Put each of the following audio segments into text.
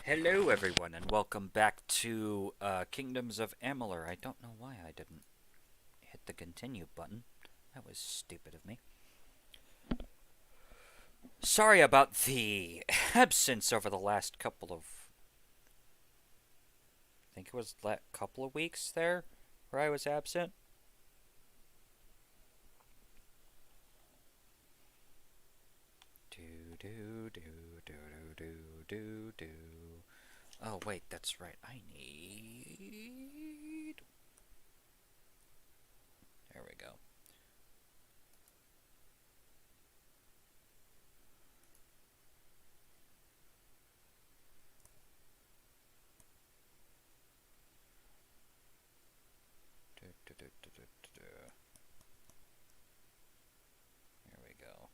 Hello, everyone, and welcome back to Kingdoms of Amalur. I don't know why I didn't hit the continue button. That was stupid of me. Sorry about the absence over the last couple of... I think it was a couple of weeks there where I was absent. Do. Oh, wait, that's right. I need... There we go. There we go.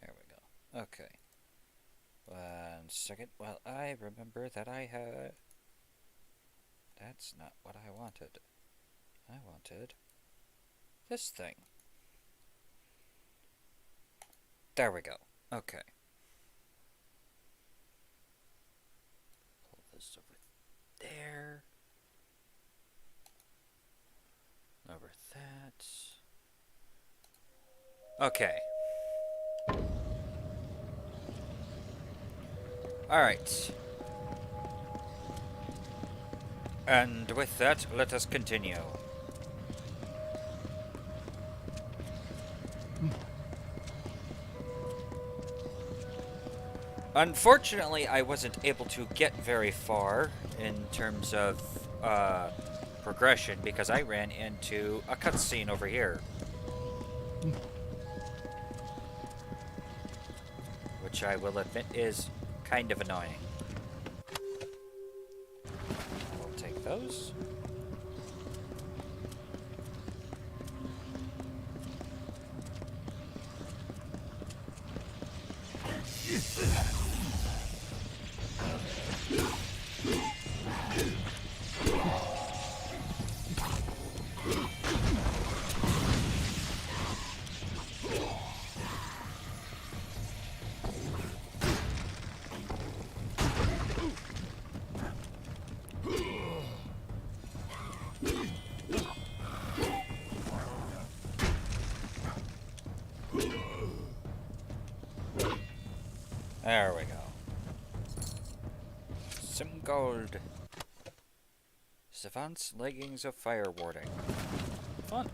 There we go. Okay. 1 second. Well, I remember that I had... That's not what I wanted. I wanted this thing. There we go. Okay. Pull this over there. Over that. Okay. Alright. And with that, let us continue. Unfortunately, I wasn't able to get very far in terms of progression because I ran into a cutscene over here. Which I will admit is kind of annoying. We'll take those. There we go. Some gold. Savant's leggings of fire warding. Fun.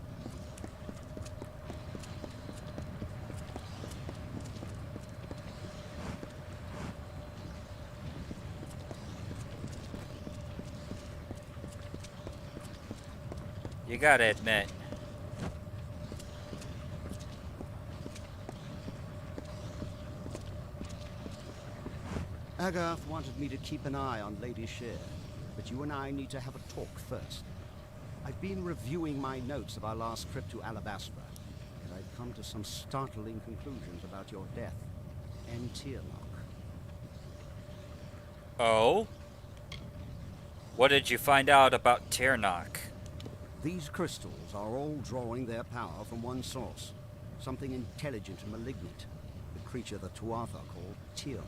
You gotta admit, Agarth wanted me to keep an eye on Lady Shear, but you and I need to have a talk first. I've been reviewing my notes of our last trip to Alabastra, and I've come to some startling conclusions about your death and Tirnoch. oh? What did you find out about Tirnoch? These crystals are all drawing their power from one source, something intelligent and malignant, the creature the Tuatha call Tirnoch.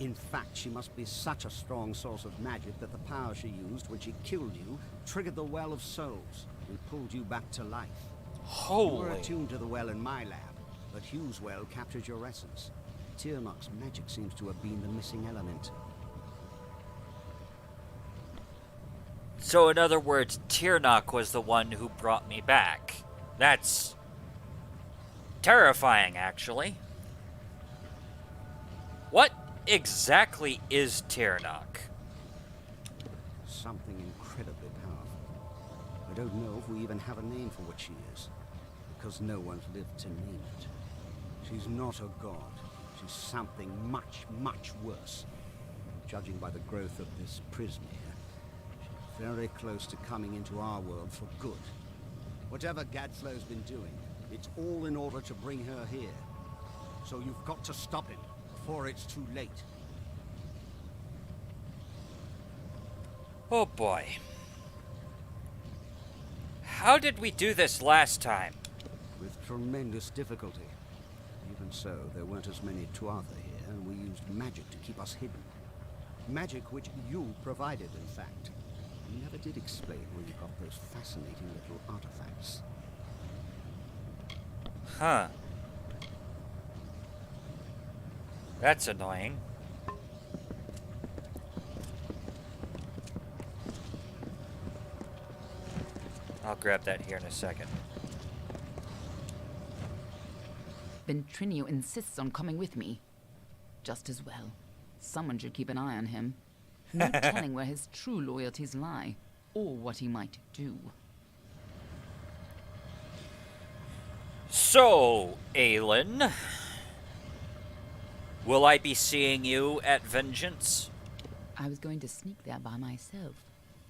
In fact, she must be such a strong source of magic that the power she used when she killed you triggered the Well of Souls and pulled you back to life. Holy. You were attuned to the well in my lab, but Hugh's well captured your essence. Tirnoch's magic seems to have been the missing element. So in other words, Tirnoch was the one who brought me back. That's terrifying, actually. What exactly is Tirnoch? Something incredibly powerful. I don't know if we even have a name for what she is, because no one's lived to name it. She's not a god, to something much, much worse. Judging by the growth of this prism here, she's very close to coming into our world for good. Whatever Gadflow's been doing, it's all in order to bring her here. So you've got to stop him before it's too late. Oh boy. How did we do this last time? With tremendous difficulty. Even so, there weren't as many Tuatha here, and we used magic to keep us hidden. Magic which you provided, in fact. You never did explain where you got those fascinating little artifacts. Huh. That's annoying. I'll grab that here in a second. Ventrinio insists on coming with me. Just as well. Someone should keep an eye on him. No telling where his true loyalties lie, or what he might do. So, Aelin, will I be seeing you at Vengeance? I was going to sneak there by myself,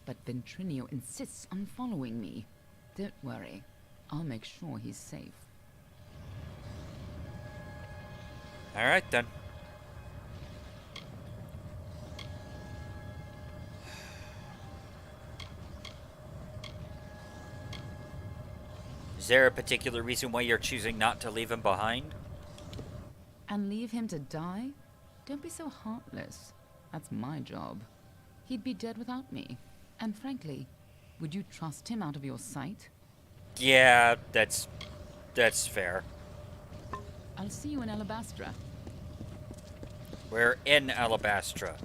but Ventrinio insists on following me. Don't worry, I'll make sure he's safe. All right, then. Is there a particular reason why you're choosing not to leave him behind? And leave him to die? Don't be so heartless. That's my job. He'd be dead without me. And frankly, would you trust him out of your sight? Yeah, that's fair. I'll see you in Alabastra. We're in Alabastra.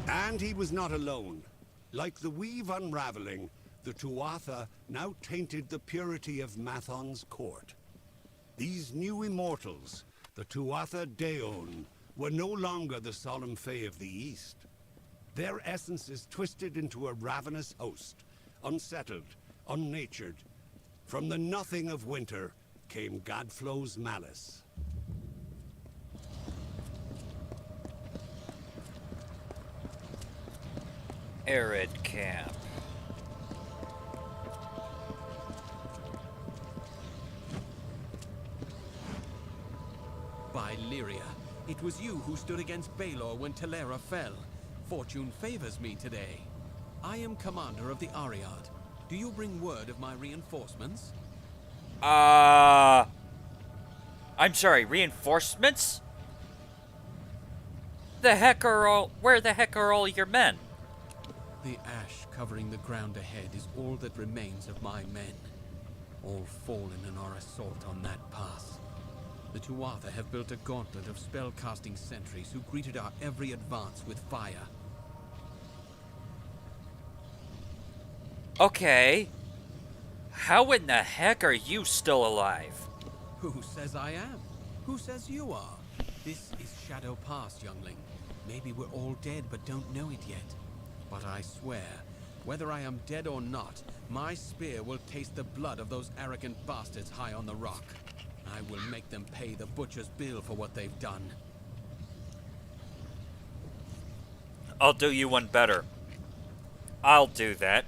And he was not alone. Like the weave unraveling, the Tuatha now tainted the purity of Mathon's court. These new immortals, the Tuatha Daon, were no longer the solemn Fae of the East. Their essences twisted into a ravenous host, unsettled, unnatured. From the nothing of winter came Gadflow's malice. Arid camp. By Lyria, it was you who stood against Baelor when Telera fell. Fortune favors me today. I am commander of the Ariad. Do you bring word of my reinforcements? I'm sorry, reinforcements? Where the heck are all your men? The ash covering the ground ahead is all that remains of my men. All fallen in our assault on that pass. The Tuatha have built a gauntlet of spell-casting sentries who greeted our every advance with fire. Okay. How in the heck are you still alive? Who says I am? Who says you are? This is Shadow Pass, youngling. Maybe we're all dead but don't know it yet. But I swear, whether I am dead or not, my spear will taste the blood of those arrogant bastards high on the rock. I will make them pay the butcher's bill for what they've done. I'll do you one better. I'll do that.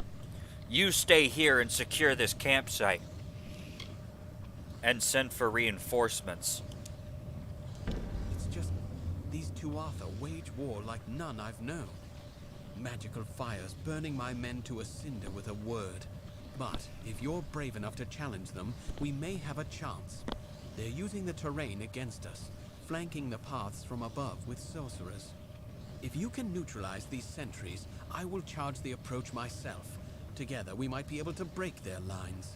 You stay here and secure this campsite. And send for reinforcements. It's just, these Tuatha wage war like none I've known. Magical fires burning my men to a cinder with a word. But if you're brave enough to challenge them, we may have a chance. They're using the terrain against us, flanking the paths from above with sorcerers. If you can neutralize these sentries, I will charge the approach myself. Together, we might be able to break their lines.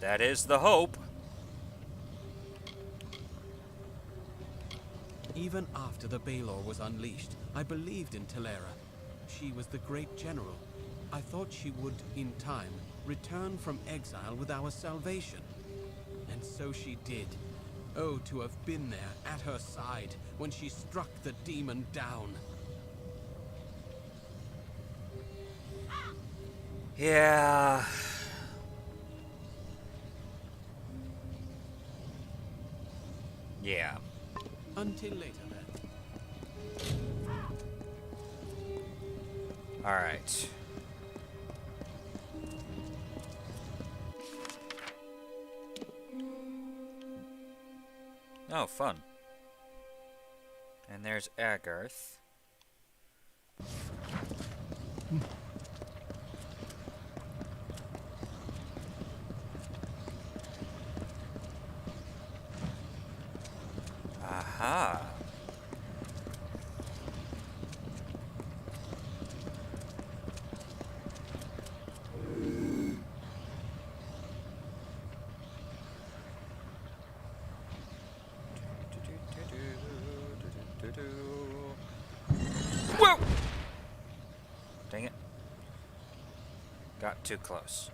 That is the hope. Even after the Baelor was unleashed, I believed in Telera. She was the great general. I thought she would, in time, return from exile with our salvation. And so she did. Oh, to have been there, at her side, when she struck the demon down. Yeah. Yeah. Until later, then. Alright. Oh, fun. And there's Agarth. Aha. Whoa! Dang it. Got too close.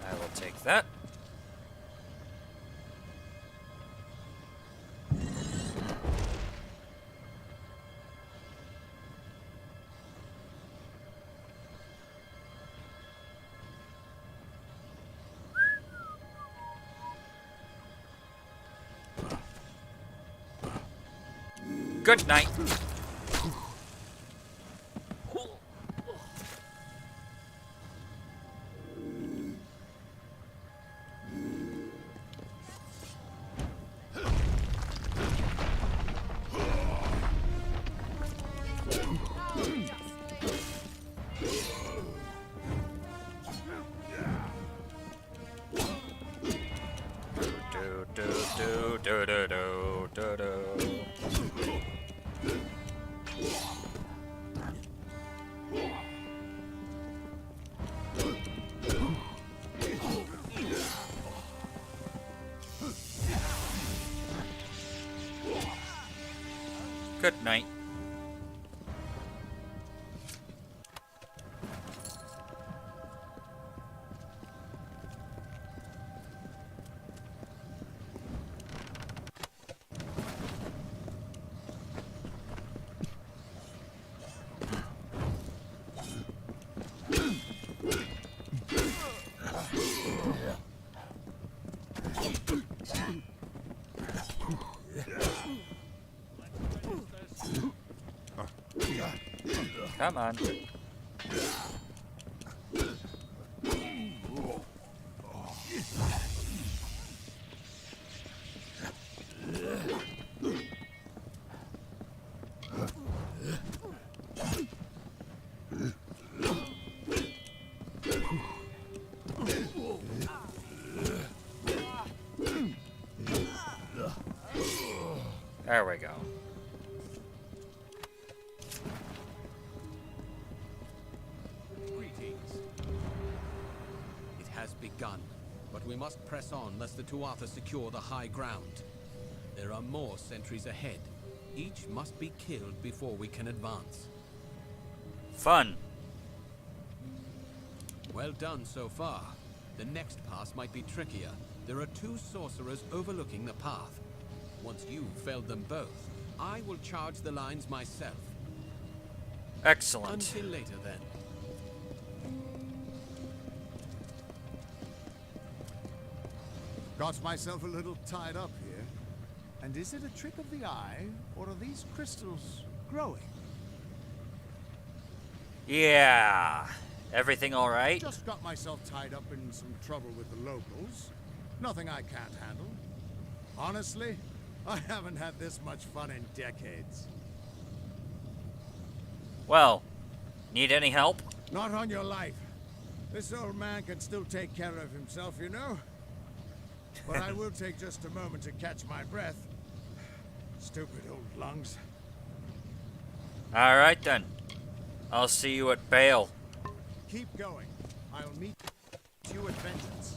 I will take that. Good night. Good night. Come on. There we go. Greetings. It has begun, but we must press on lest the Tuatha secure the high ground. There are more sentries ahead. Each must be killed before we can advance. Fun. Well done so far. The next pass might be trickier. There are two sorcerers overlooking the path. Once you've felled them both, I will charge the lines myself. Excellent. Until later, then. Got myself a little tied up here. And is it a trick of the eye, or are these crystals growing? Yeah. Everything all right? Just got myself tied up in some trouble with the locals. Nothing I can't handle. Honestly, I haven't had this much fun in decades. Well, need any help? Not on your life. This old man can still take care of himself, you know? But I will take just a moment to catch my breath. Stupid old lungs. All right then. I'll see you at Bale. Keep going. I'll meet you at vengeance.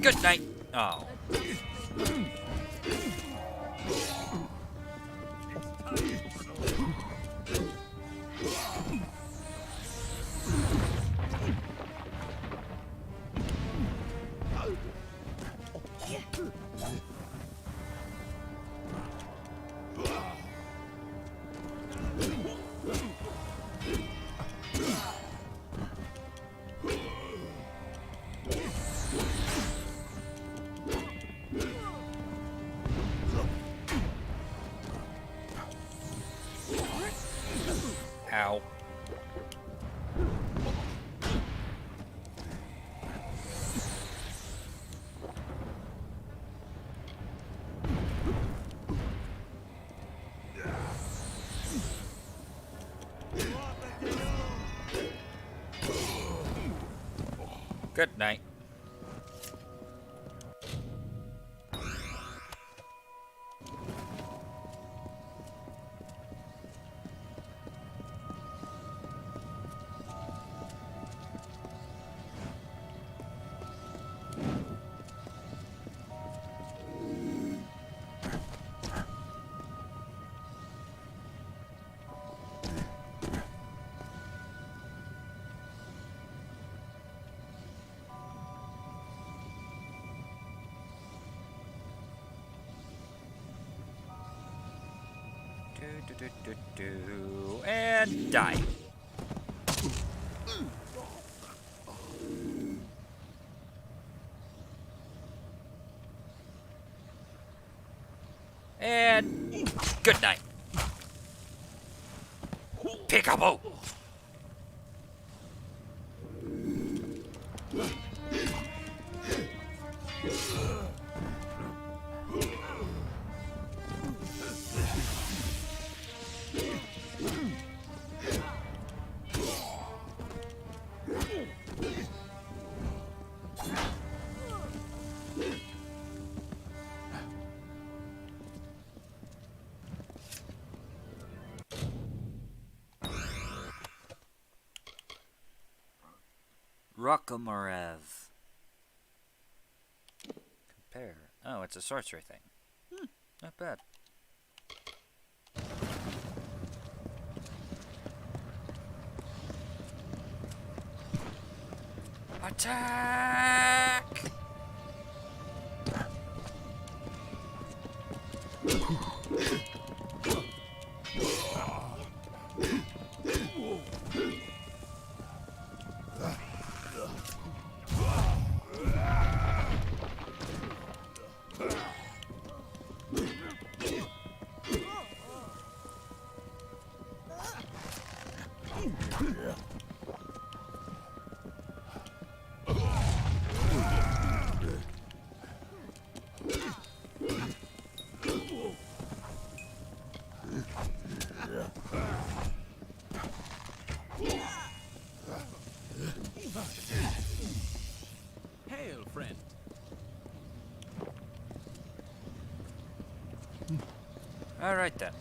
Good night. Oh. Ow. Good night. And die. And good night. Peekaboo. Rokomarev. Compare. Oh, it's a sorcery thing. Not bad. Attack! Hail, friend. All right then.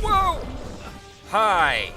Whoa! Hi.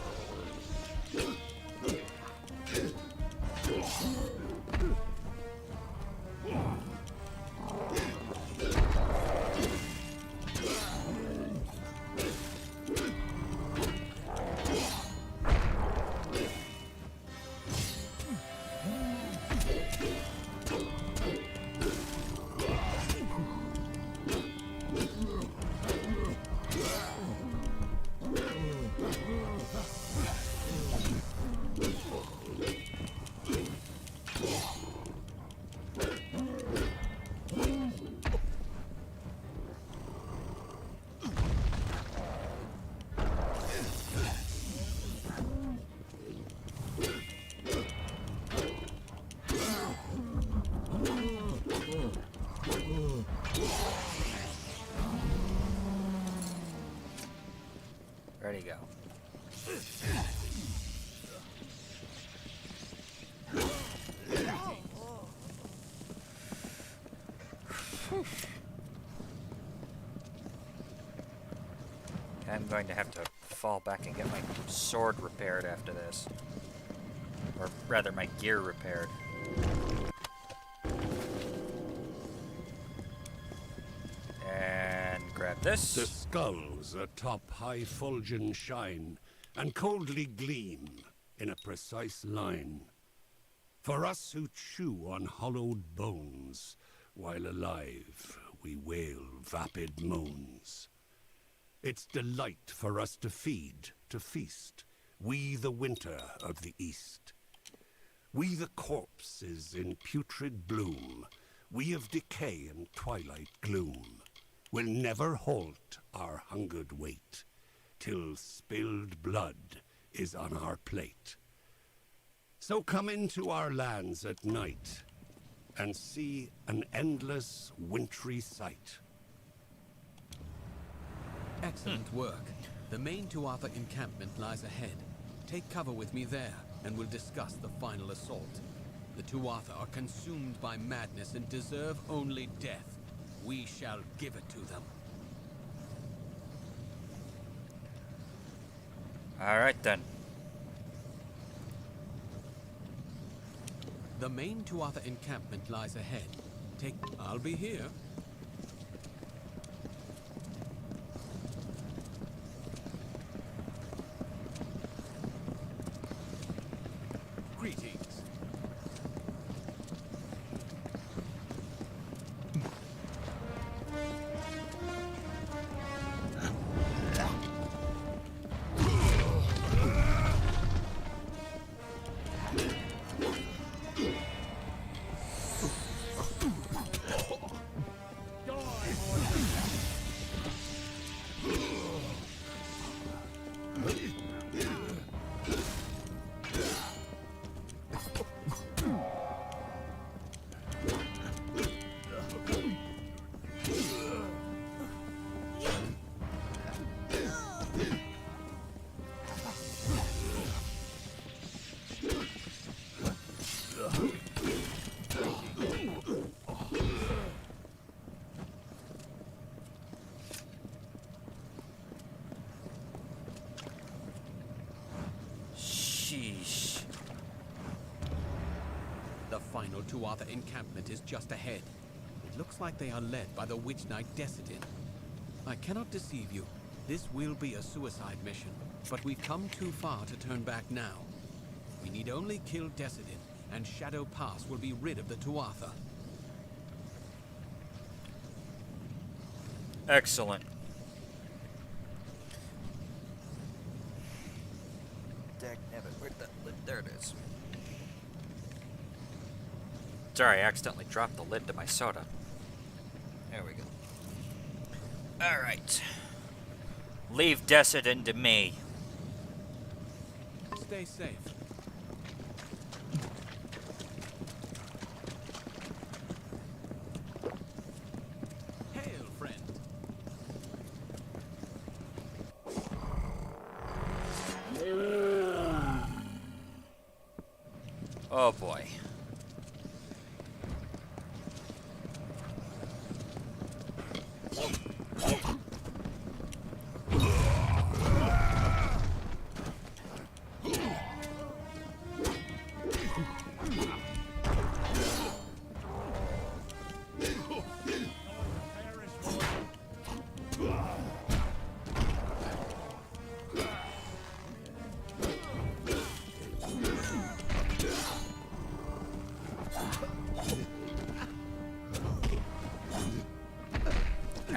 Ready to go. I'm going to have to fall back and get my sword repaired after this. Or rather, my gear repaired. And grab this. The skulls atop high fulgen shine, and coldly gleam in a precise line. For us who chew on hollowed bones, while alive we wail vapid moans. It's delight for us to feed, to feast, we the winter of the east. We the corpses in putrid bloom, we of decay and twilight gloom, will never halt our hungered wait, till spilled blood is on our plate. So come into our lands at night, and see an endless wintry sight. Excellent work. The main Tuatha encampment lies ahead. Take cover with me there, and we'll discuss the final assault. The Tuatha are consumed by madness and deserve only death. We shall give it to them. Alright then. The main Tuatha encampment lies ahead. I'll be here. Greetings. Sheesh. The final Tuatha encampment is just ahead. It looks like they are led by the Witch Knight Decidin. I cannot deceive you. This will be a suicide mission, but we've come too far to turn back now. We need only kill Decidin, and Shadow Pass will be rid of the Tuatha. Excellent. Dagnabbit, where'd that lid? There it is. Sorry, I accidentally dropped the lid to my soda. There we go. Alright. Leave Decidin to me. Stay safe. Hail, friend. Oh boy.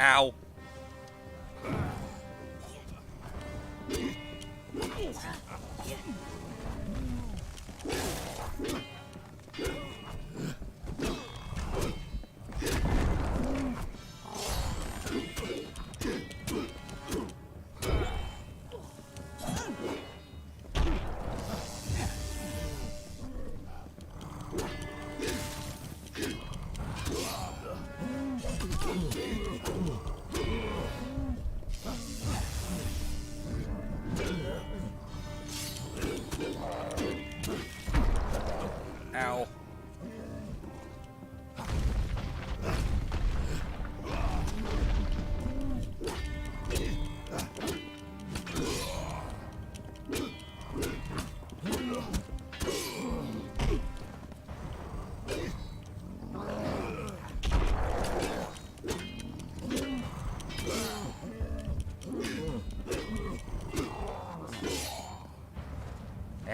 Ow. Ow.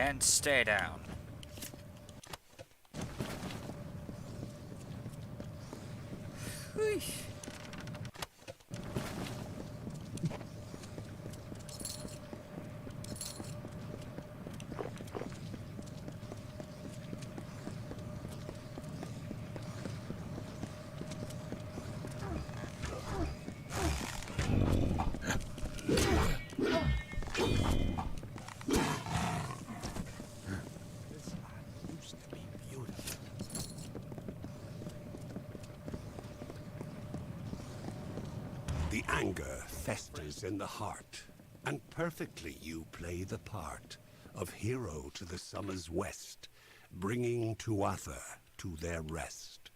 And stay down. Whew. The anger festers in the heart, and perfectly you play the part of hero to the summer's west, bringing Tuatha to their rest.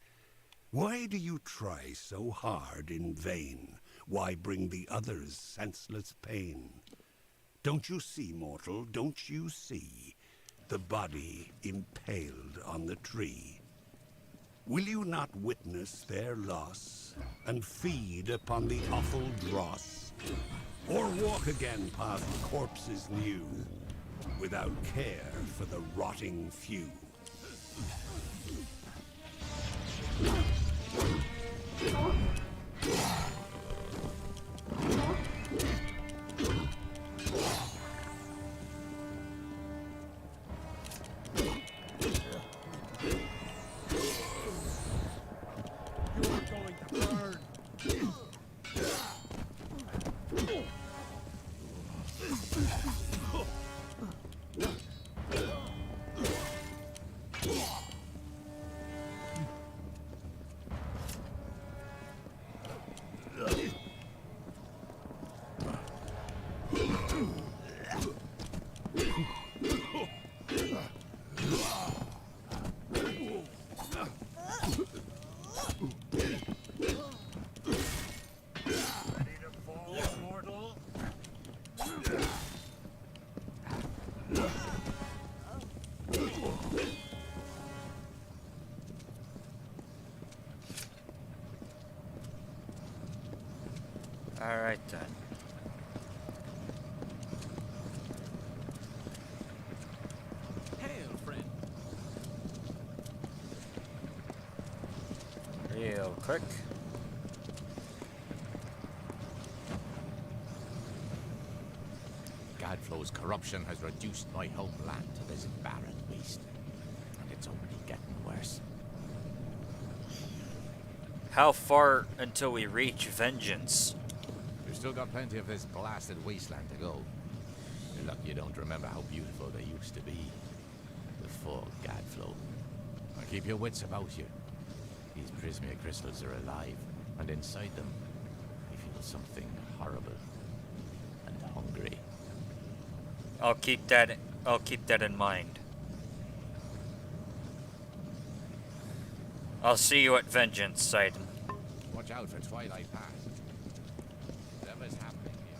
Why do you try so hard in vain? Why bring the others senseless pain? Don't you see, mortal, don't you see the body impaled on the tree? Will you not witness their loss and feed upon the awful dross? Or walk again past corpses new without care for the rotting few? Alright then. Hail, friend. Real quick. Gadflow's corruption has reduced my homeland to this barren waste, and it's only getting worse. How far until we reach vengeance? We've still got plenty of this blasted wasteland to go. You're lucky you don't remember how beautiful they used to be before Gadflow. Now keep your wits about you. These Prismia crystals are alive, and inside them, we feel something horrible and hungry. I'll keep that in mind. I'll see you at vengeance, Sidon. Watch out for Twilight Pass. Whatever's happening here.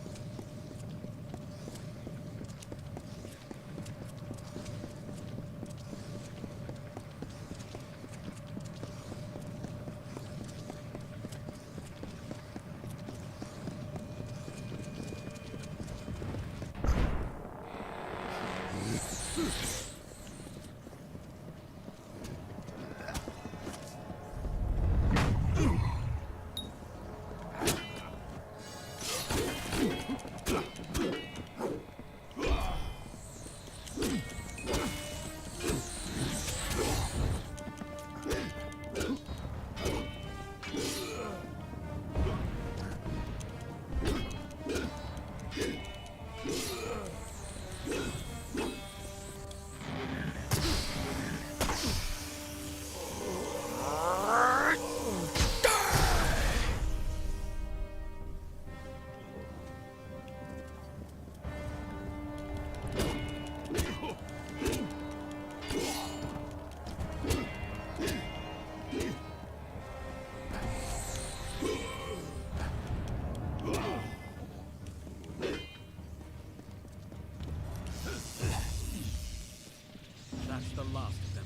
That's the last of them.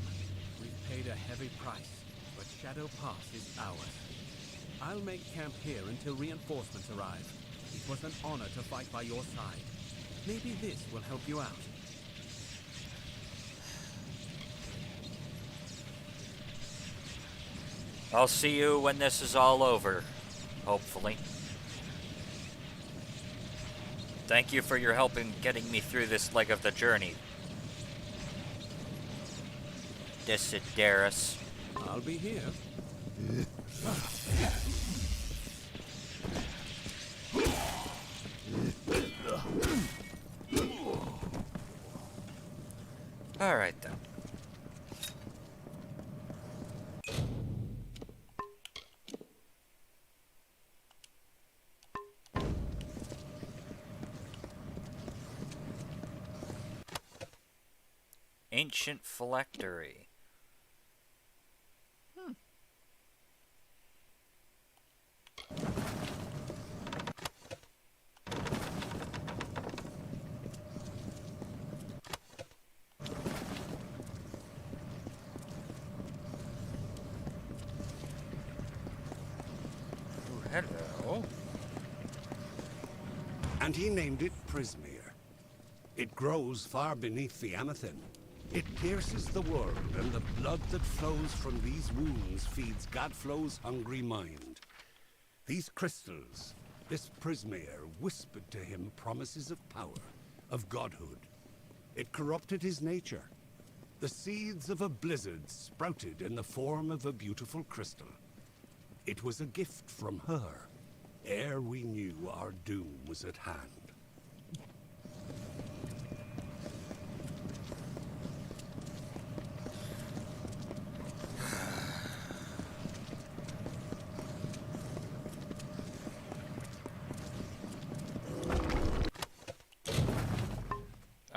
We've paid a heavy price, but Shadow Pass is ours. I'll make camp here until reinforcements arrive. It was an honor to fight by your side. Maybe this will help you out. I'll see you when this is all over, hopefully. Thank you for your help in getting me through this leg of the journey, Desiderus. I'll be here. Alright then. Ancient phylactery. Oh, hello. And he named it Prismere. It grows far beneath the Amethyst. It pierces the world, and the blood that flows from these wounds feeds Godflow's hungry mind. These crystals, this Prismere, whispered to him promises of power, of godhood. It corrupted his nature. The seeds of a blizzard sprouted in the form of a beautiful crystal. It was a gift from her, ere we knew our doom was at hand.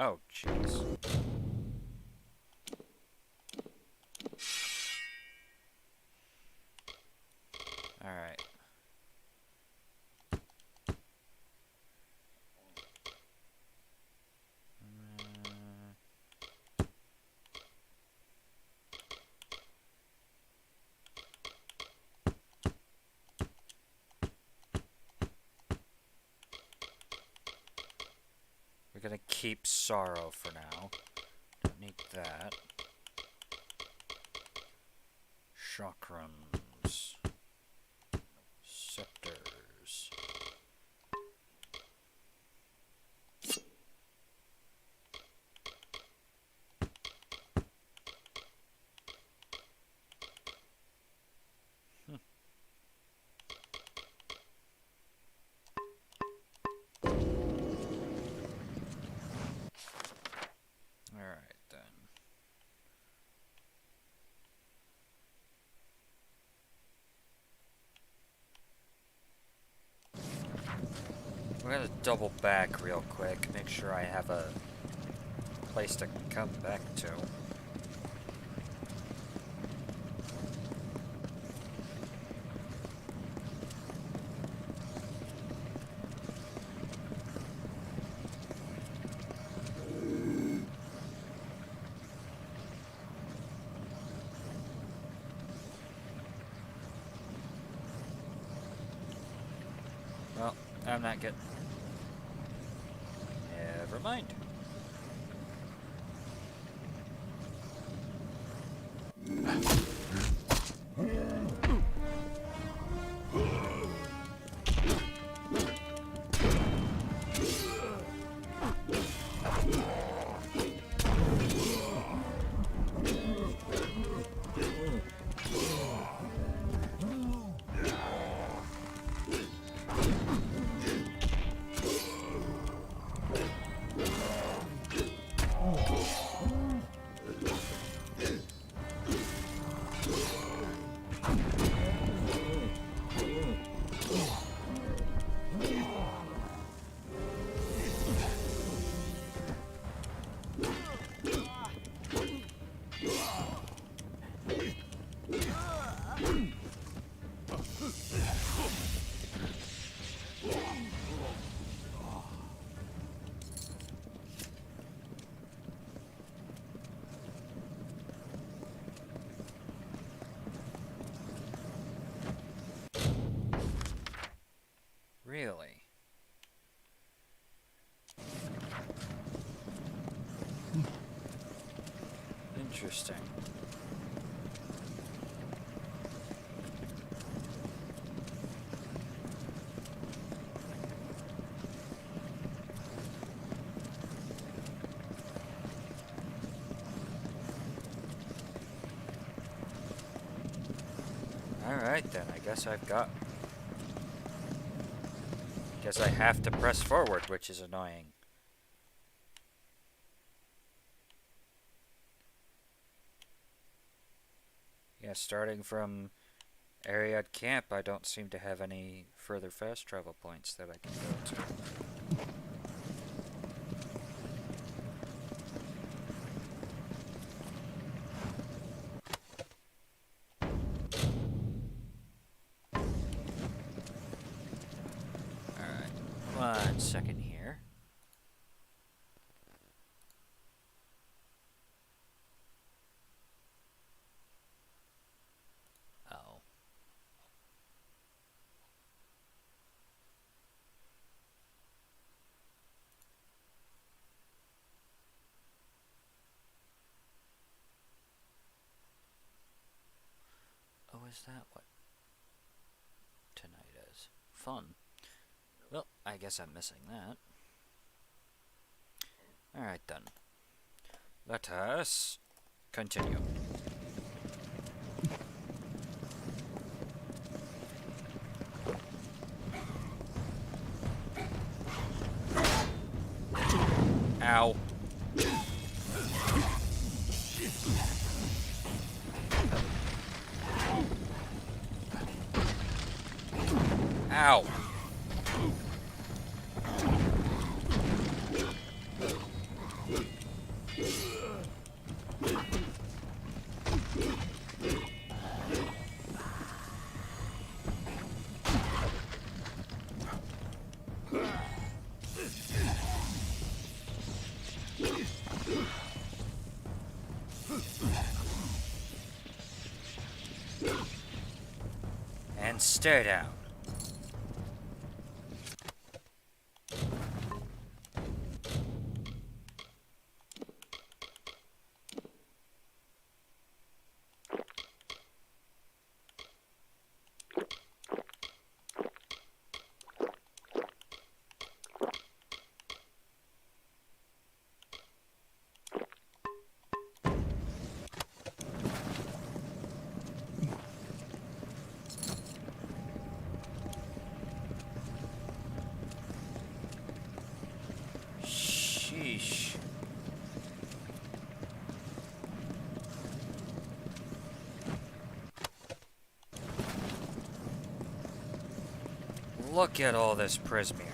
Oh, jeez. Alright. We're gonna keep sorrow for now. Don't need that. Chakrams. Scepters. Alright then. We're gonna double back real quick, make sure I have a place to come back to. Well, I'm not getting... Never mind. Really? Interesting. Alright then, I guess I've got... Guess I have to press forward, which is annoying. Yeah, starting from Ariad Camp, I don't seem to have any further fast travel points that I can go to. Alright, 1 second here. Oh. Oh, is that what tonight is? Fun. Well, I guess I'm missing that. Alright then. Let us continue. Ow. Ow. And stare down. Sheesh. Look at all this Prismere.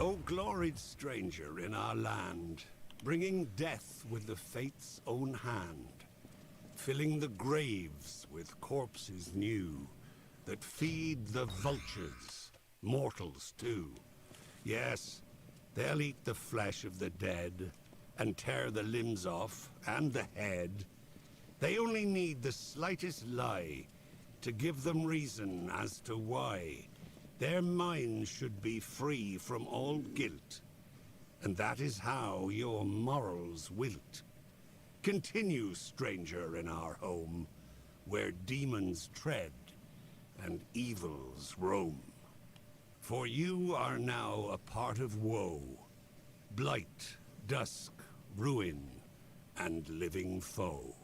O gloried stranger in our land, bringing death with the fate's own hand, filling the graves with corpses new, that feed the vultures, mortals too. Yes, they'll eat the flesh of the dead, and tear the limbs off, and the head. They only need the slightest lie to give them reason as to why their minds should be free from all guilt. And that is how your morals wilt. Continue, stranger, in our home, where demons tread and evils roam. For you are now a part of woe, blight, dusk, ruin, and living foe.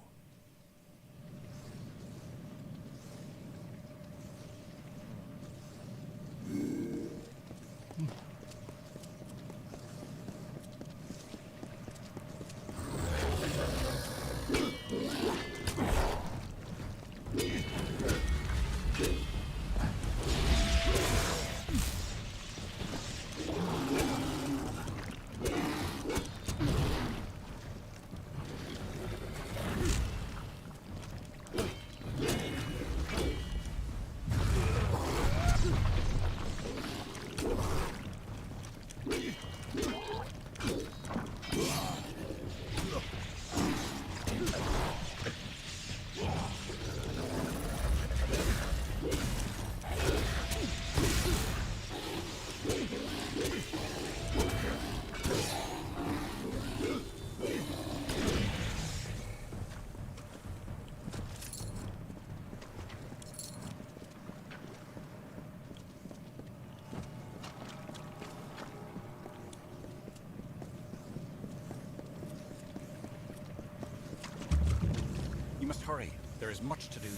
There is much to do.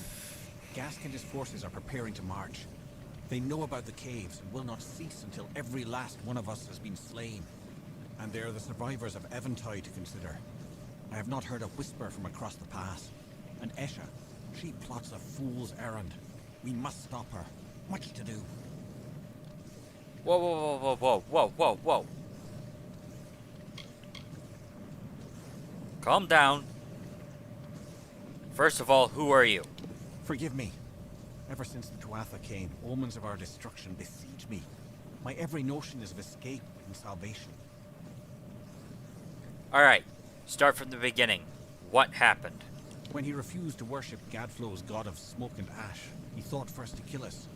Gask and his forces are preparing to march. They know about the caves and will not cease until every last one of us has been slain. And there are the survivors of Eventide to consider. I have not heard a whisper from across the pass. And Esha, she plots a fool's errand. We must stop her. Much to do. Whoa, whoa, whoa, whoa, whoa, whoa, whoa. Calm down. First of all, who are you? Forgive me. Ever since the Tuatha came, omens of our destruction besiege me. My every notion is of escape and salvation. Alright, start from the beginning. What happened? When he refused to worship Gadflow's god of smoke and ash, he thought first to kill us,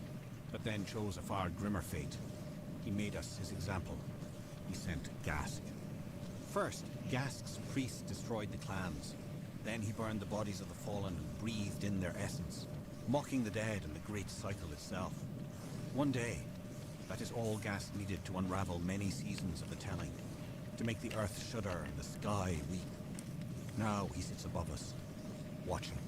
but then chose a far grimmer fate. He made us his example. He sent Gask. First, Gask's priests destroyed the clans. Then he burned the bodies of the fallen and breathed in their essence, mocking the dead and the great cycle itself. One day, that is all Gask needed to unravel many seasons of the telling, to make the earth shudder and the sky weep. Now he sits above us, watching.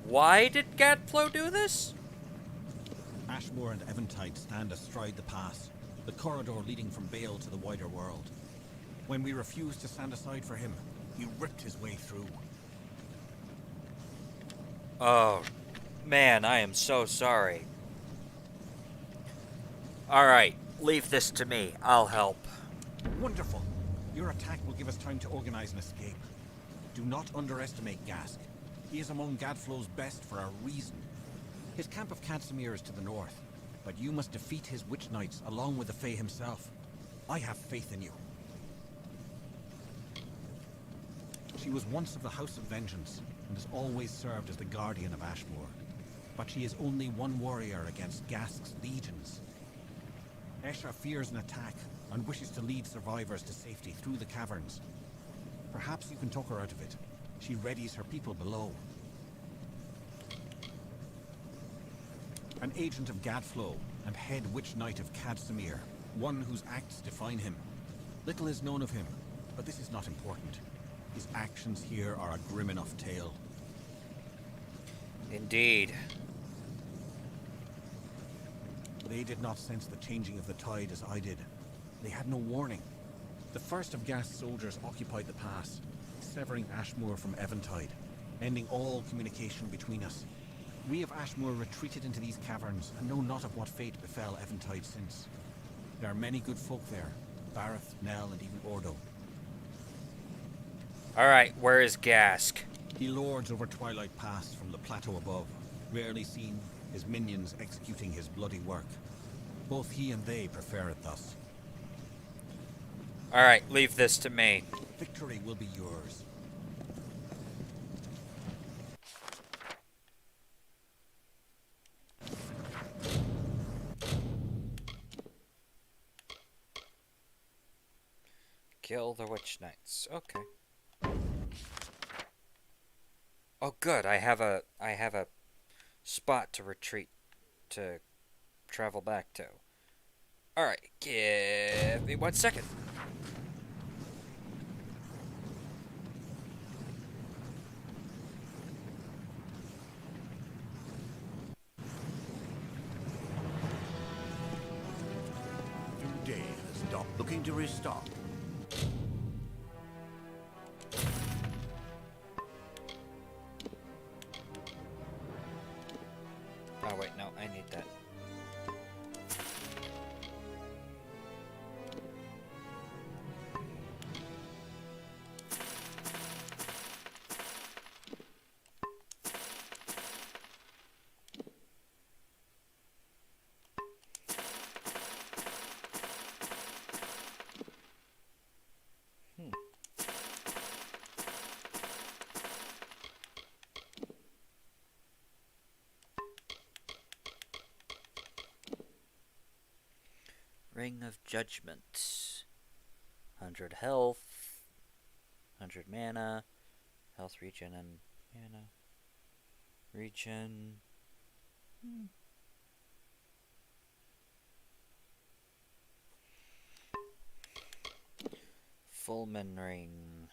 Why did Gadflow do this? Ashmore and Eventide stand astride the pass, the corridor leading from Bale to the wider world. When we refused to stand aside for him, he ripped his way through. Oh, man, I am so sorry. Alright, leave this to me. I'll help. Wonderful. Your attack will give us time to organize an escape. Do not underestimate Gask. He is among Gadflow's best for a reason. His camp of Cadsamir is to the north, but you must defeat his witch knights along with the Fae himself. I have faith in you. She was once of the House of Vengeance, and has always served as the guardian of Ashmore. But she is only one warrior against Gask's legions. Esha fears an attack, and wishes to lead survivors to safety through the caverns. Perhaps you can talk her out of it. She readies her people below. An agent of Gadflow, and head witch knight of Cadsamir, one whose acts define him. Little is known of him, but this is not important. His actions here are a grim enough tale. Indeed. They did not sense the changing of the tide as I did. They had no warning. The first of Gask's soldiers occupied the pass, severing Ashmore from Eventide, ending all communication between us. We of Ashmore retreated into these caverns and know not of what fate befell Eventide since. There are many good folk there, Bareth, Nell, and even Ordo. Alright, where is Gask? He lords over Twilight Pass from the plateau above, rarely seen, his minions executing his bloody work. Both he and they prefer it thus. Alright, leave this to me. Victory will be yours. Kill the witch knights. Okay. Oh, good. I have a spot to retreat, to travel back to. Alright, give me 1 second. Today, stop looking to restock. Oh, wait, no, I need that. Ring of Judgment. 100 health. 100 mana. Health regen and mana. Regen. Fulmin Ring.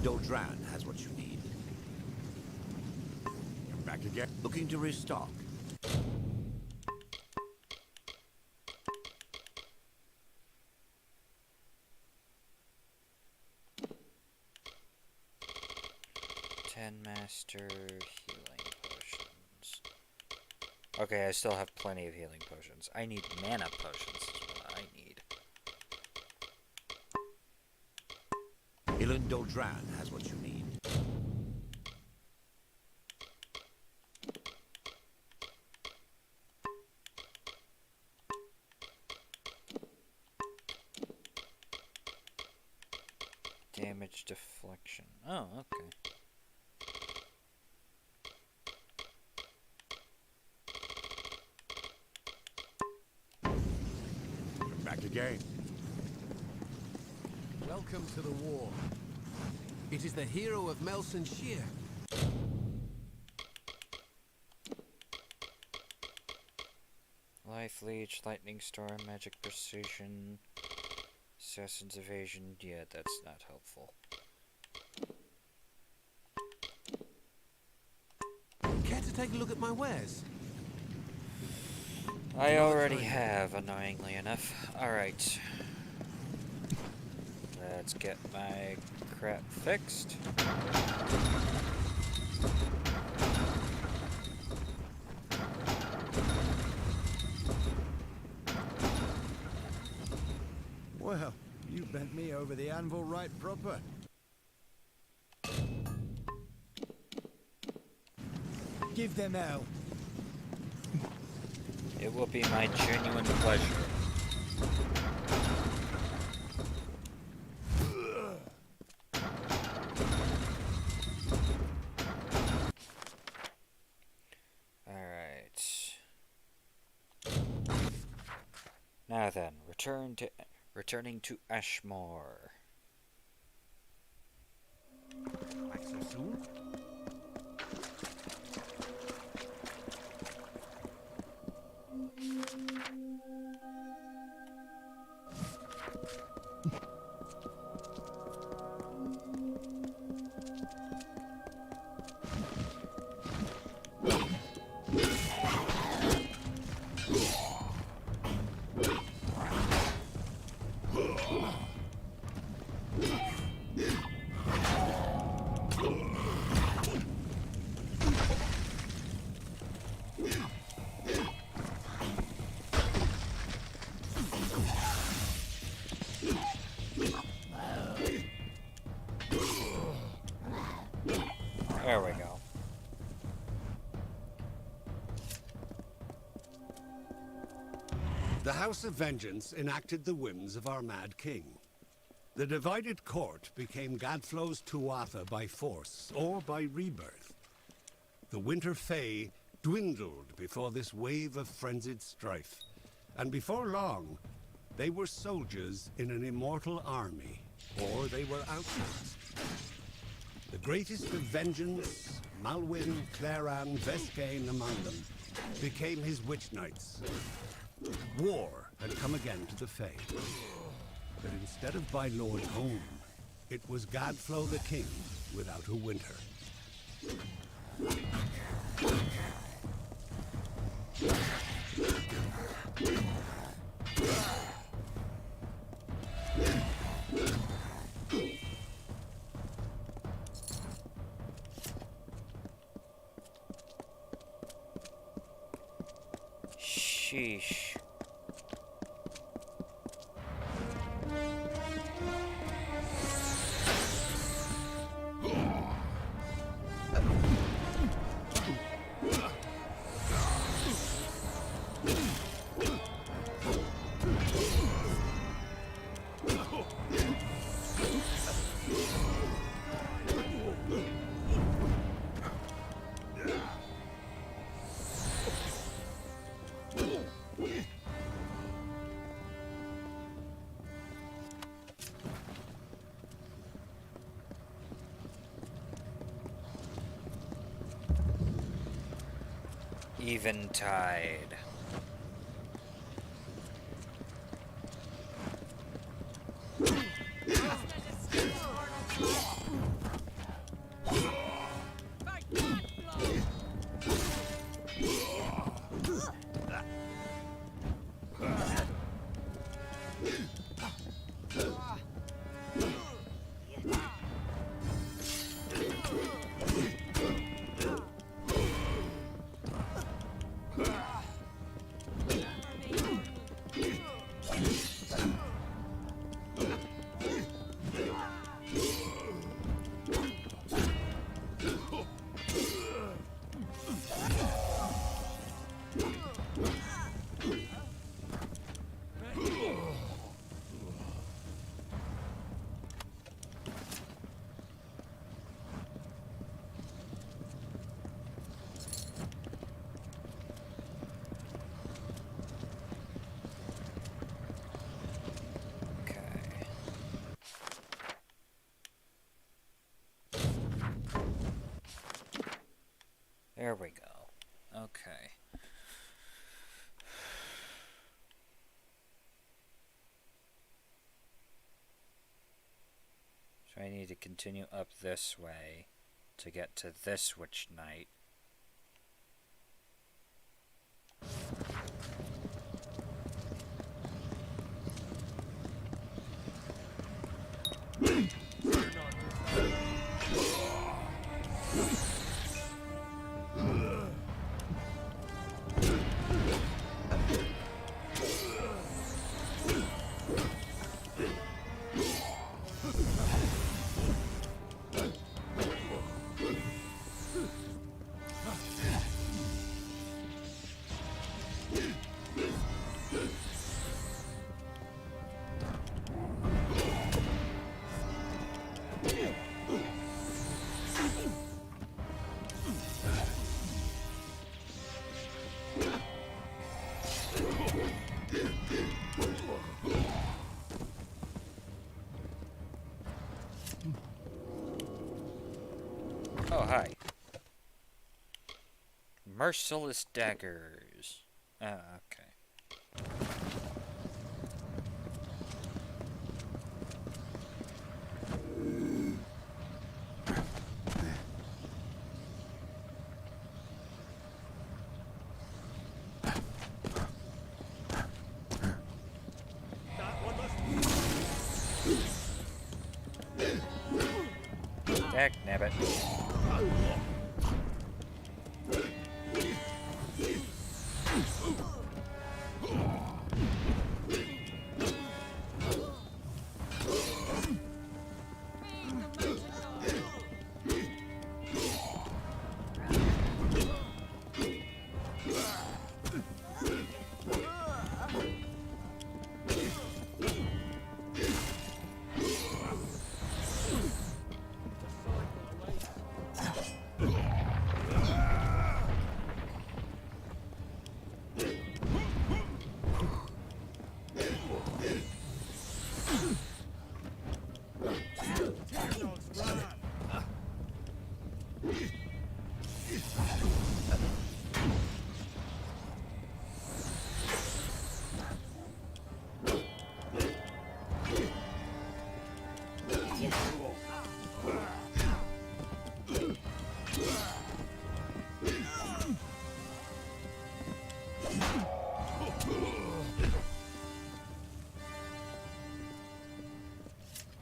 Dodran has what you need. You're back again. Looking to restock. Master healing potions. Okay, I still have plenty of healing potions. I need mana potions is what I need. Dodran has what you need. Damage deflection. Oh, okay. Back again. Welcome to the war. It is the hero of Melson Shear. Life Leech, Lightning Storm, Magic Precision, Assassin's Evasion. Yeah, that's not helpful. Care to take a look at my wares? I already have, annoyingly enough. Alright. Let's get my crap fixed. Well, you bent me over the anvil right proper. Give them hell. It will be my genuine pleasure. Alright. Now then, returning to Ashmore. Back so soon? There we go. The House of Vengeance enacted the whims of our mad king. The divided court became Gadflow's Tuatha by force or by rebirth. The Winter Fae dwindled before this wave of frenzied strife, and before long, they were soldiers in an immortal army, or they were outlaws. The greatest of vengeance, Malwyn, Claran, Vescain among them, became his witch knights. War had come again to the Fae. But instead of by Lord Home, it was Gadflow the King without a winter. Sheesh. Eventide. There we go. Okay. So I need to continue up this way to get to this Witch Knight. Oh, hi. Merciless daggers. Ah, okay. Dagnabbit.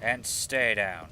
And stay down.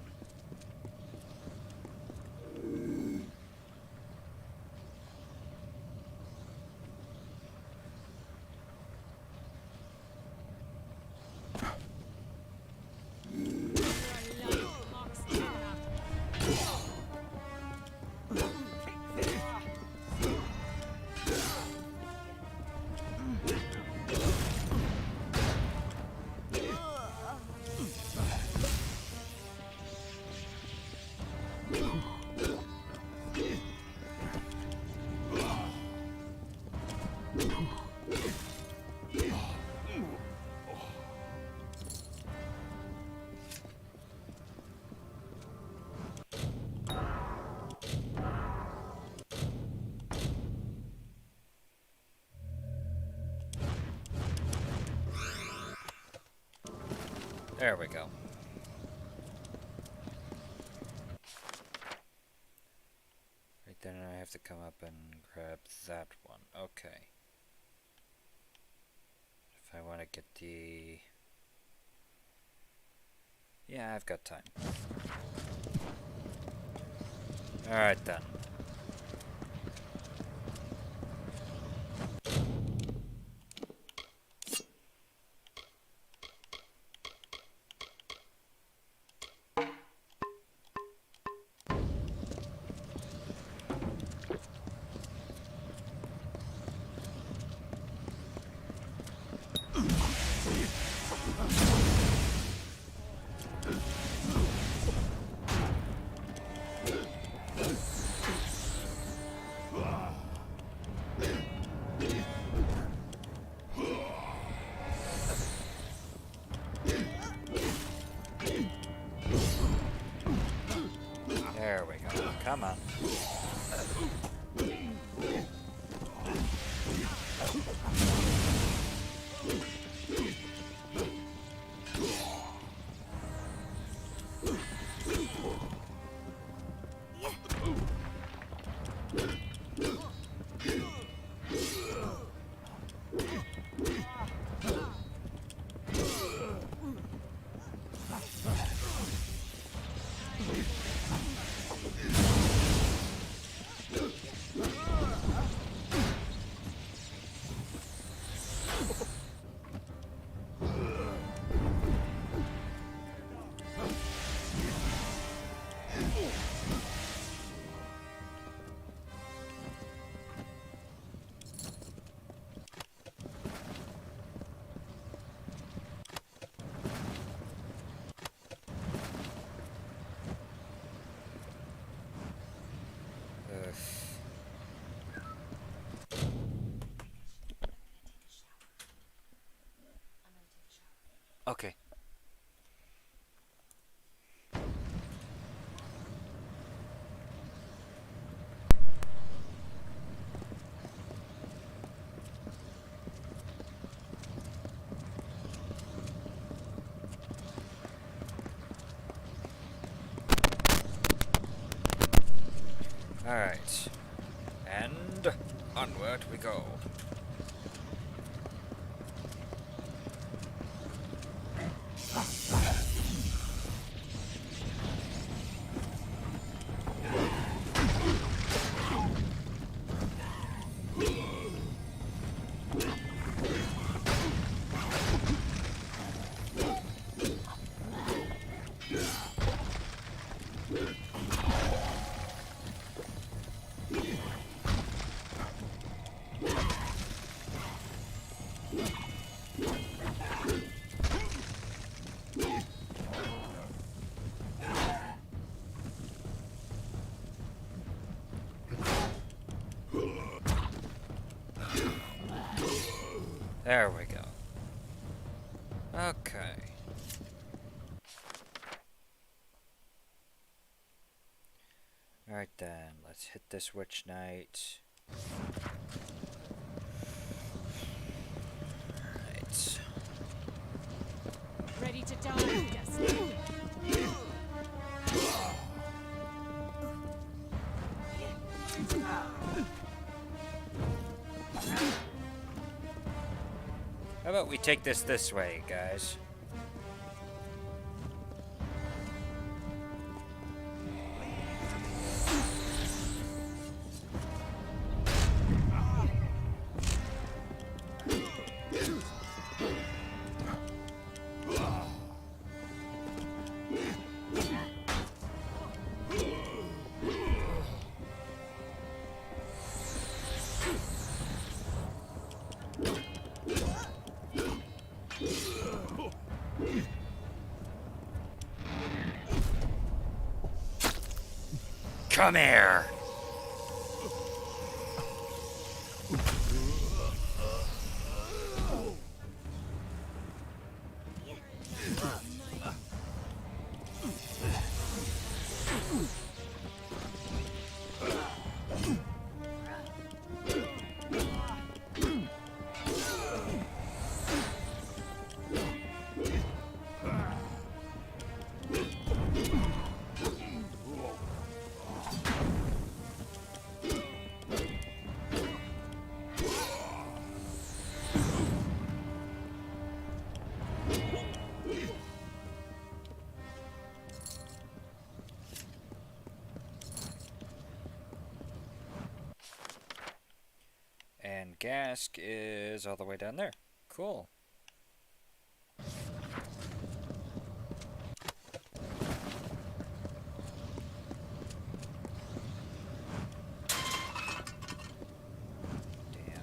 There we go. Right then I have to come up and grab that one. Okay. If I want to get the... Yeah, I've got time. Alright then. Okay. Alright. And onward we go. There we go. Okay. Alright then, let's hit this witch knight. Alright. Ready to die, Destiny. How about we take this way, guys? Come here! And Gask is all the way down there. Cool. Damn.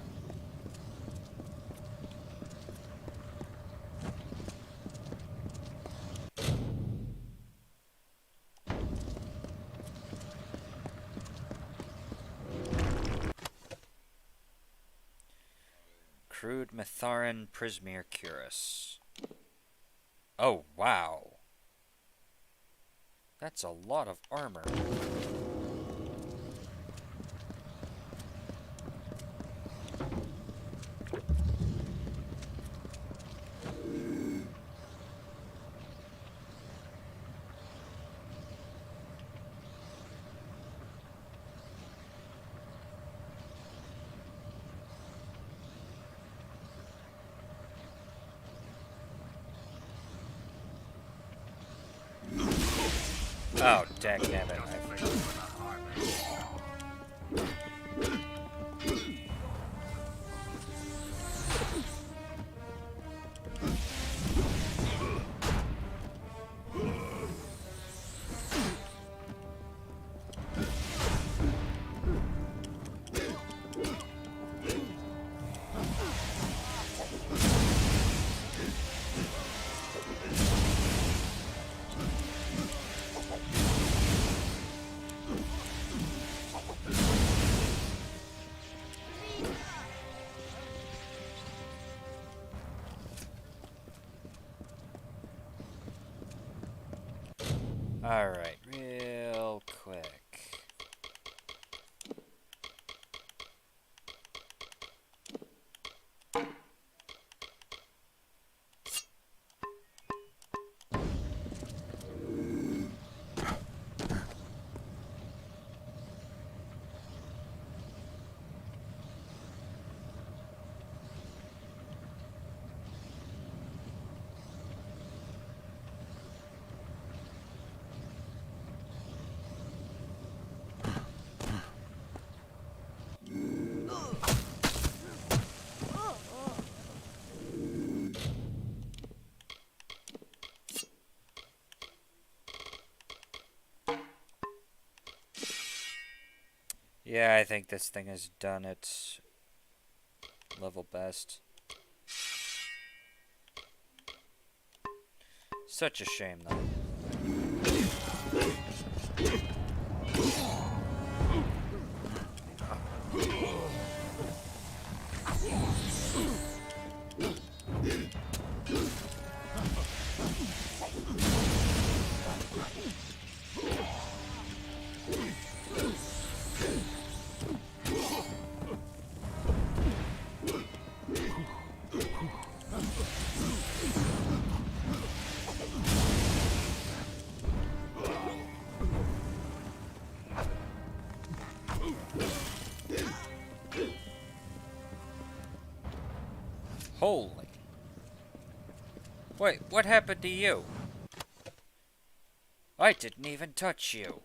Crude Metharan Prismere Cuirass. Oh, wow. That's a lot of armor. Oh, dagnabbit. Alright, real quick. Yeah, I think this thing has done its level best. Such a shame, though. Holy. Wait, what happened to you? I didn't even touch you.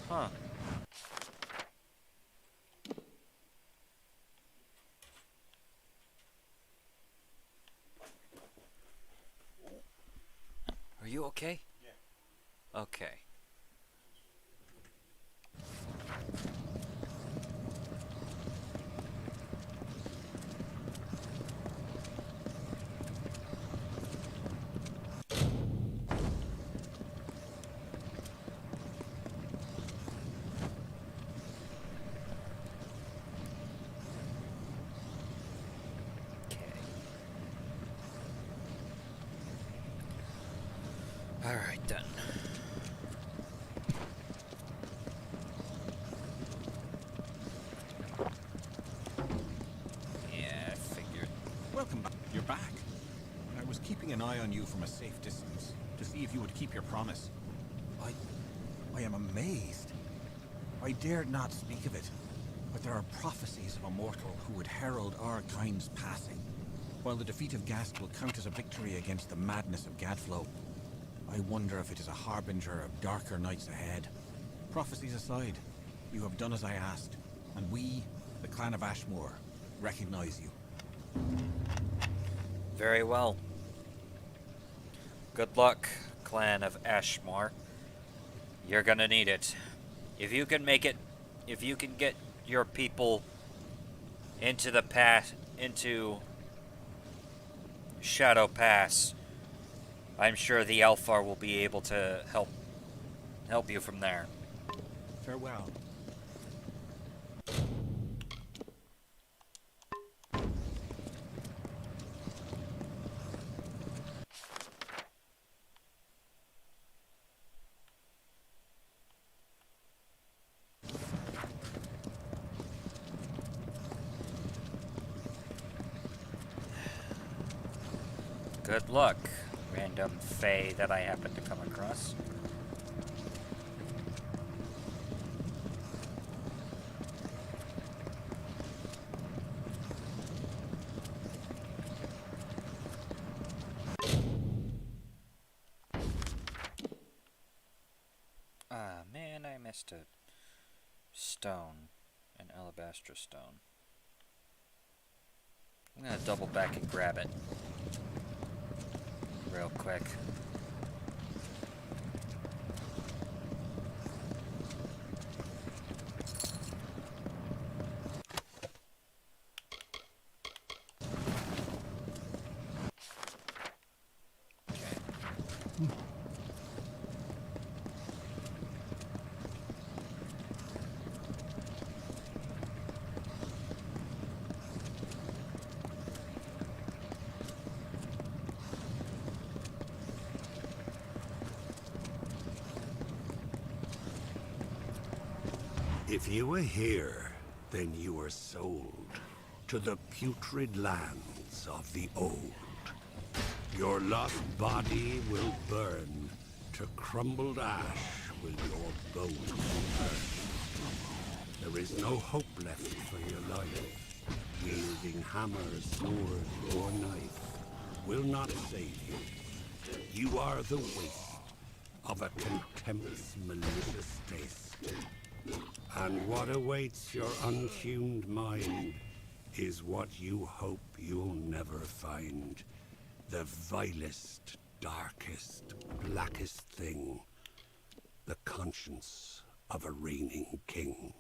Huh. Are you okay? Yeah. Okay. Alright then. Yeah, I figured. Welcome back. You're back. I was keeping an eye on you from a safe distance to see if you would keep your promise. I am amazed. I dared not speak of it, but there are prophecies of a mortal who would herald our kind's passing. While the defeat of Gast will count as a victory against the madness of Gadflow, I wonder if it is a harbinger of darker nights ahead. Prophecies aside, you have done as I asked, and we, the clan of Ashmore, recognize you. Very well. Good luck, clan of Ashmore. You're gonna need it. If you can make it, if you can get your people into the pass, into Shadow Pass, I'm sure the Alfar will be able to help you from there. Farewell. Good luck, random fae that I happen to come across. Ah, man, I missed a stone, an alabaster stone. I'm gonna double back and grab it real quick. If you were here, then you were sold to the putrid lands of the old. Your lost body will burn to crumbled ash will your bones burn. There is no hope left for your life. Wielding hammer, sword, or knife will not save you. You are the waste of a contempt's malicious taste. And what awaits your untuned mind is what you hope you'll never find. The vilest, darkest, blackest thing. The conscience of a reigning king.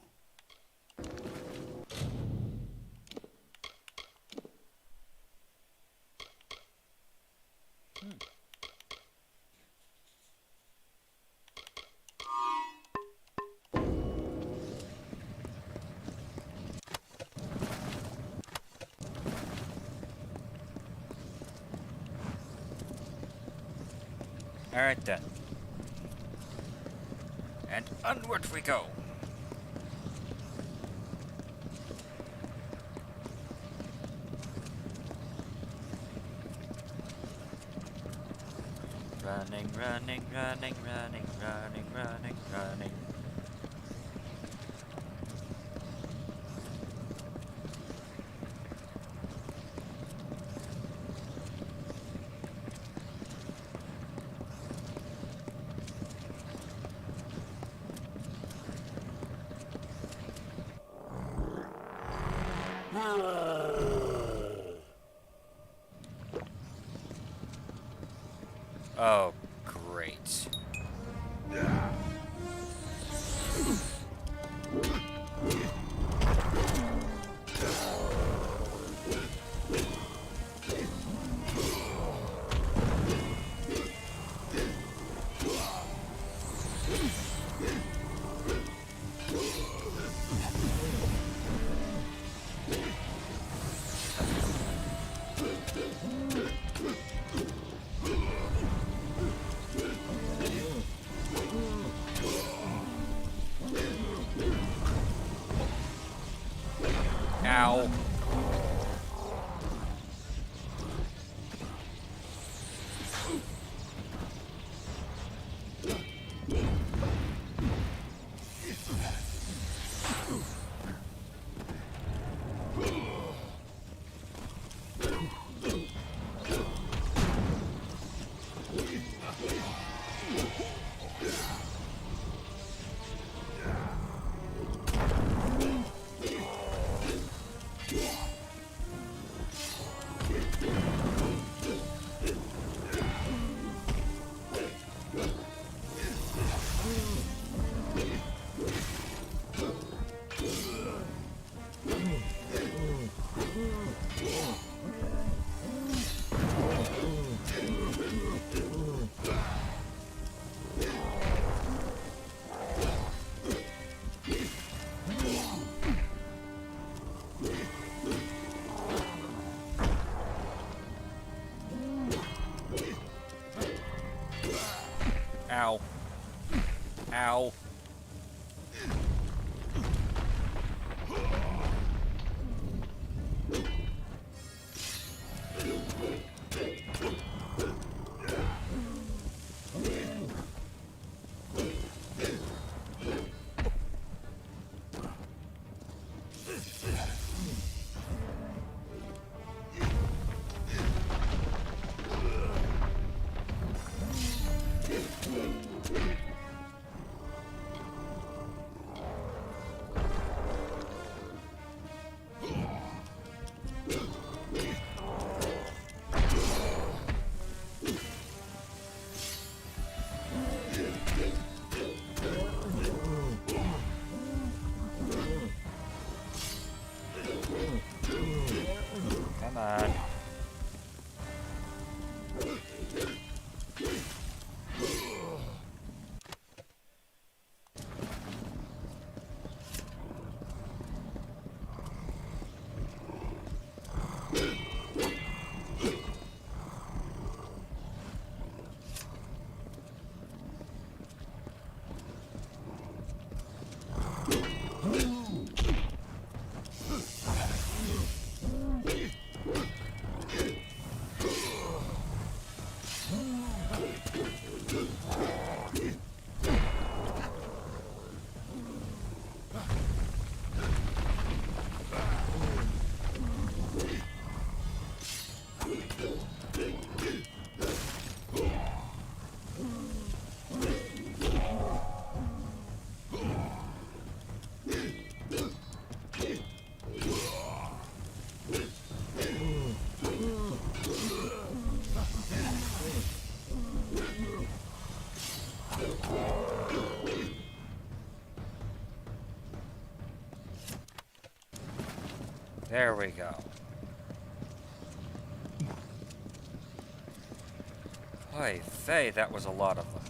Alright then. And onward we go. Running, running, running, running, running, running, running. Oh, great. Ow. Ow. Ow. There we go. Oy vey, that was a lot of them.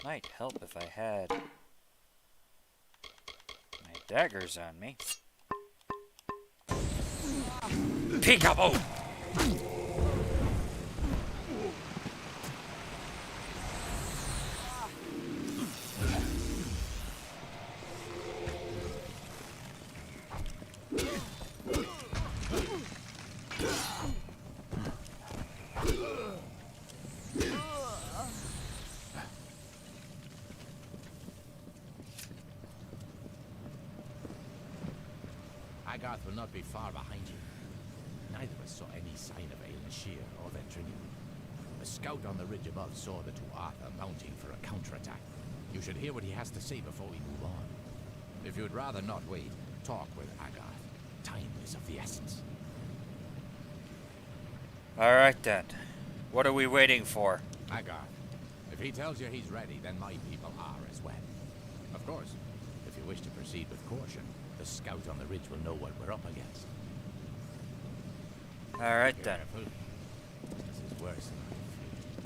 Might help if I had my daggers on me. Peekaboo! Agarth will not be far behind you. Neither of us saw any sign of Aelin's Shear or Ventrinium. A scout on the ridge above saw the Tuatha mounting for a counterattack. You should hear what he has to say before we move on. If you'd rather not wait, talk with Agarth. Time is of the essence. Alright then. What are we waiting for? Agarth, if he tells you he's ready, then my people are as well. Of course, if you wish to proceed with caution, the scout on the ridge will know what we're up against. Alright then. Careful. This is worse than I feared.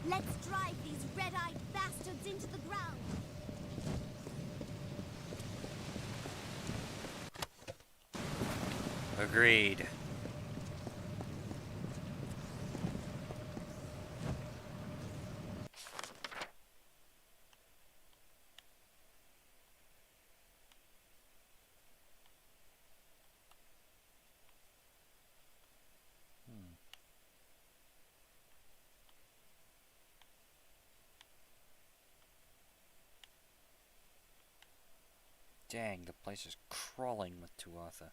Let's drive these red-eyed bastards into the ground. Agreed. Dang, the place is crawling with Tuatha.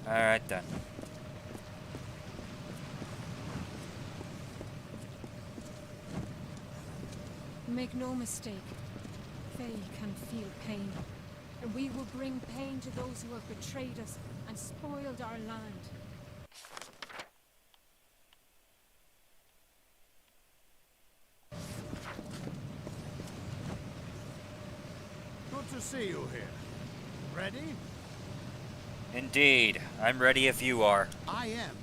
Alright then. Make no mistake. They can feel pain. And we will bring pain to those who have betrayed us and spoiled our land. Good to see you here. Ready? Indeed. I'm ready if you are. I am.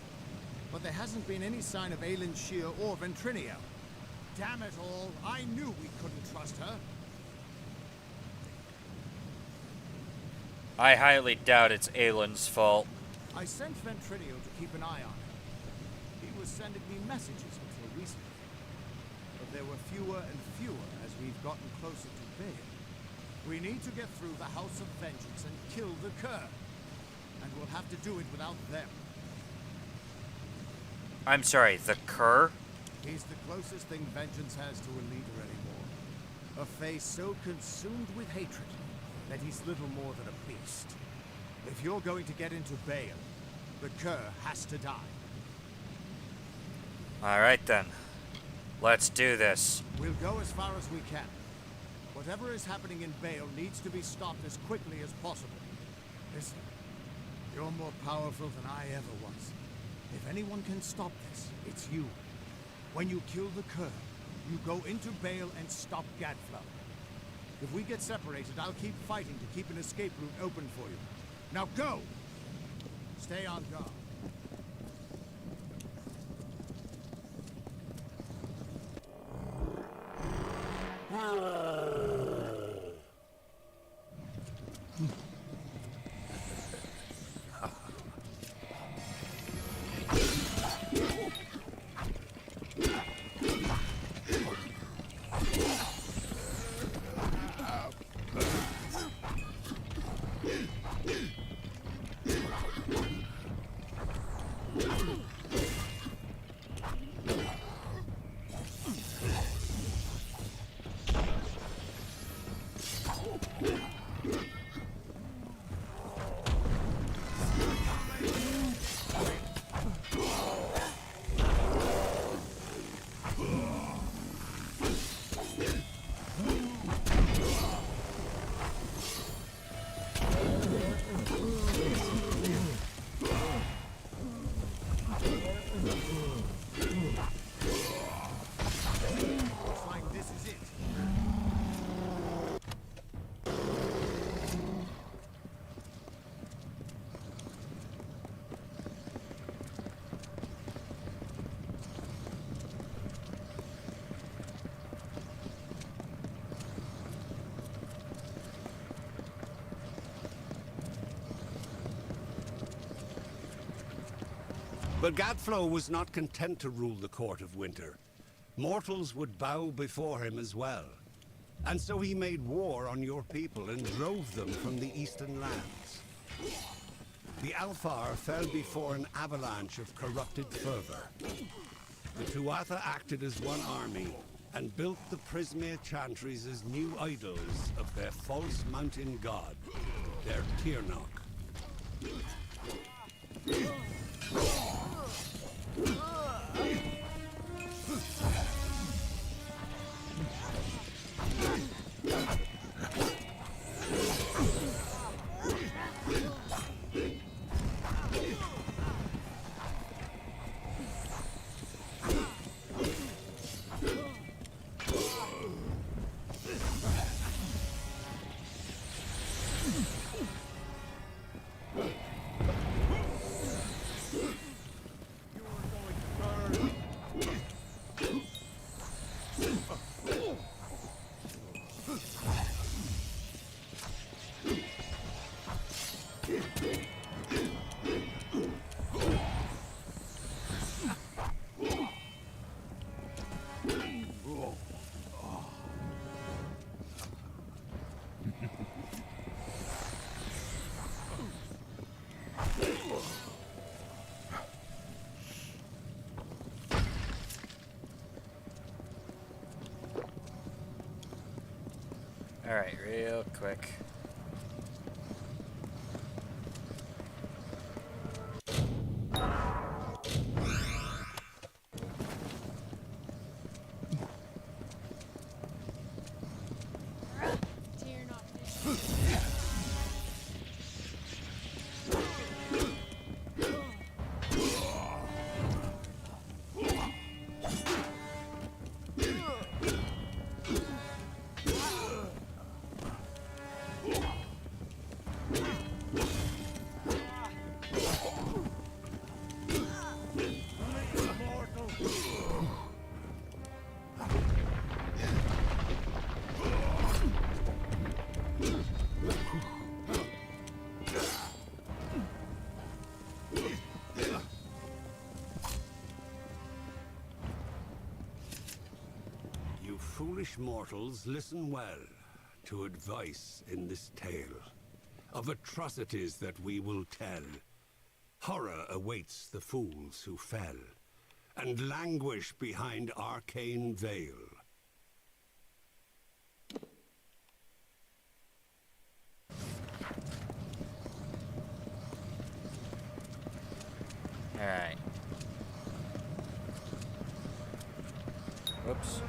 But there hasn't been any sign of Aelin's Shear or Ventrinia. Damn it all, I knew we couldn't trust her. I highly doubt it's Aelin's fault. I sent Ventrinio to keep an eye on her. He was sending me messages until recently. But there were fewer and fewer as we've gotten closer to Bale. We need to get through the House of Vengeance and kill the Cur. And we'll have to do it without them. I'm sorry, the Cur? He's the closest thing Vengeance has to a leader anymore. A face so consumed with hatred that he's little more than a beast. If you're going to get into Bale, the Cur has to die. Alright then. Let's do this. We'll go as far as we can. Whatever is happening in Vale needs to be stopped as quickly as possible. Listen, you're more powerful than I ever was. If anyone can stop this, it's you. When you kill the Cur, you go into Vale and stop Gadflow. If we get separated, I'll keep fighting to keep an escape route open for you. Now go! Stay on guard. But Gadflow was not content to rule the Court of Winter. Mortals would bow before him as well. And so he made war on your people and drove them from the eastern lands. The Alfar fell before an avalanche of corrupted fervor. The Tuatha acted as one army and built the Prismere Chantries as new idols of their false mountain god, their Tirnoch. Alright, real quick. Foolish mortals, listen well to advice in this tale of atrocities that we will tell. Horror awaits the fools who fell and languish behind arcane veil. Alright. Whoops.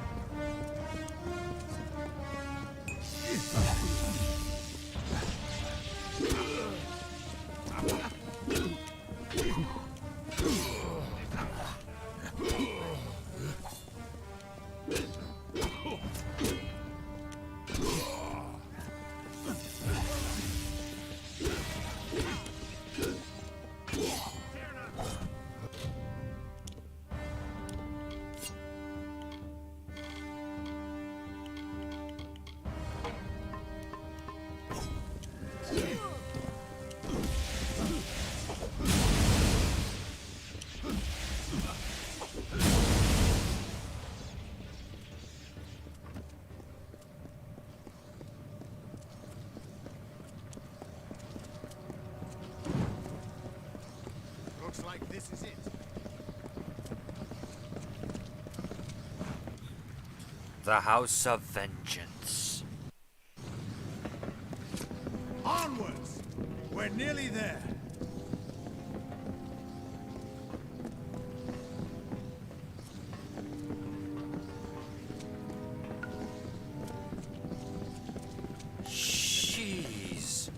Looks like this is it. The House of Vengeance. Onwards! We're nearly there. Jeez.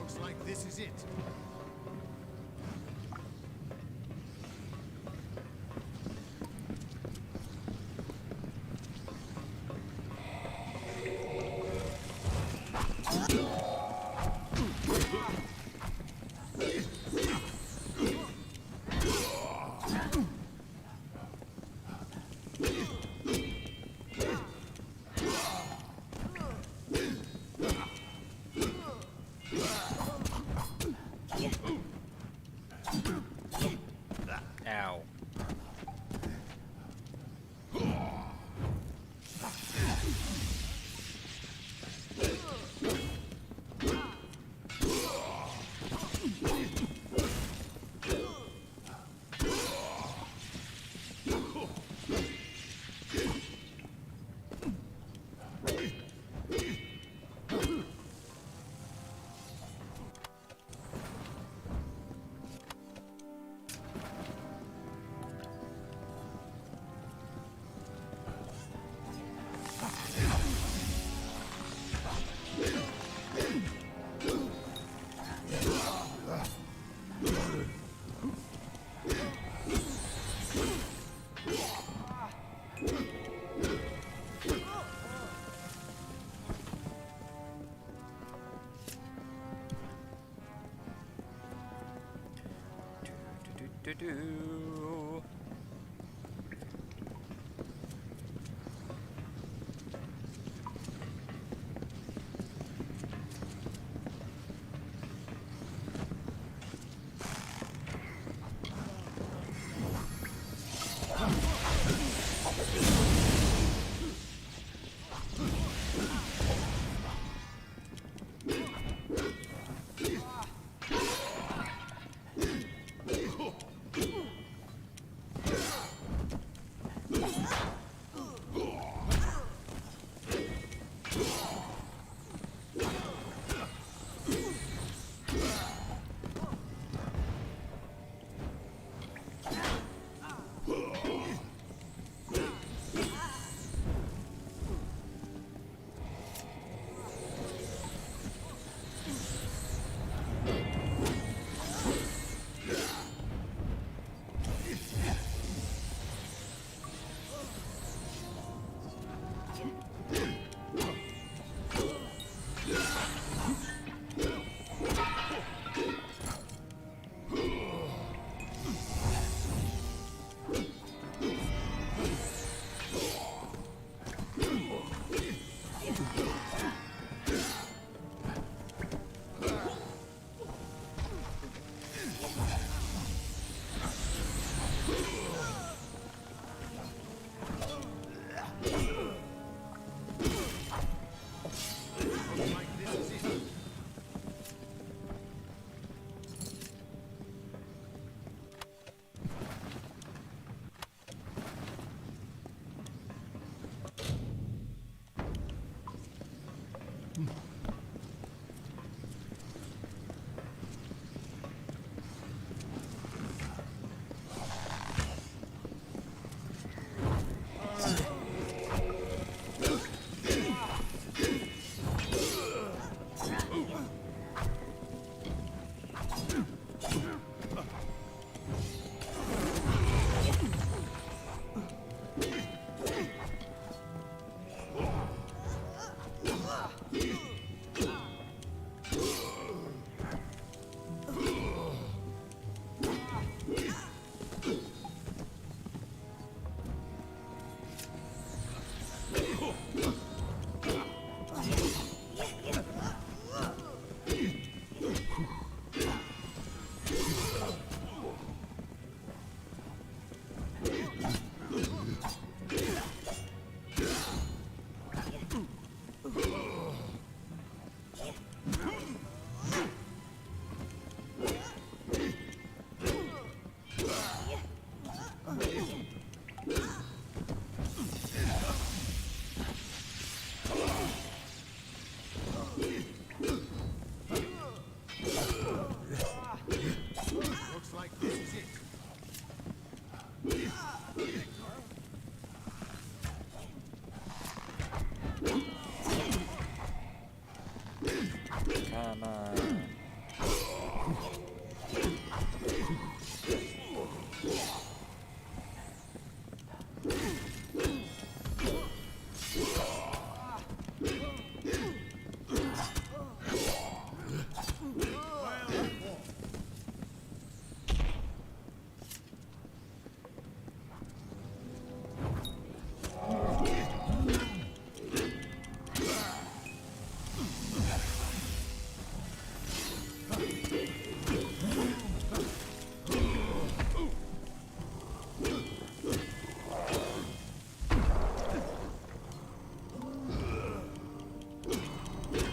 Looks like this is it. Ow. Do. Looks like this is it. Come on.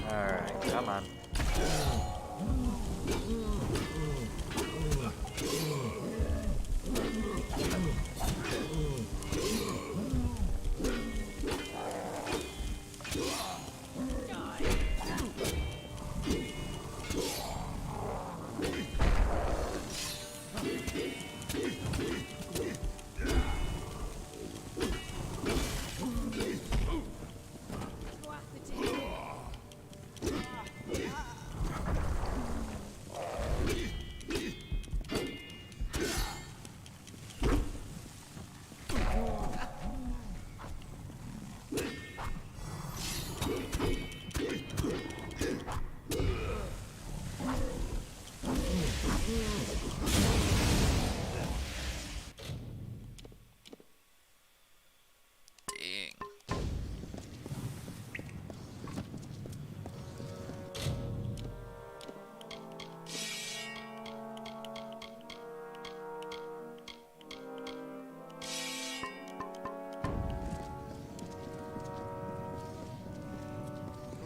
Alright, come on.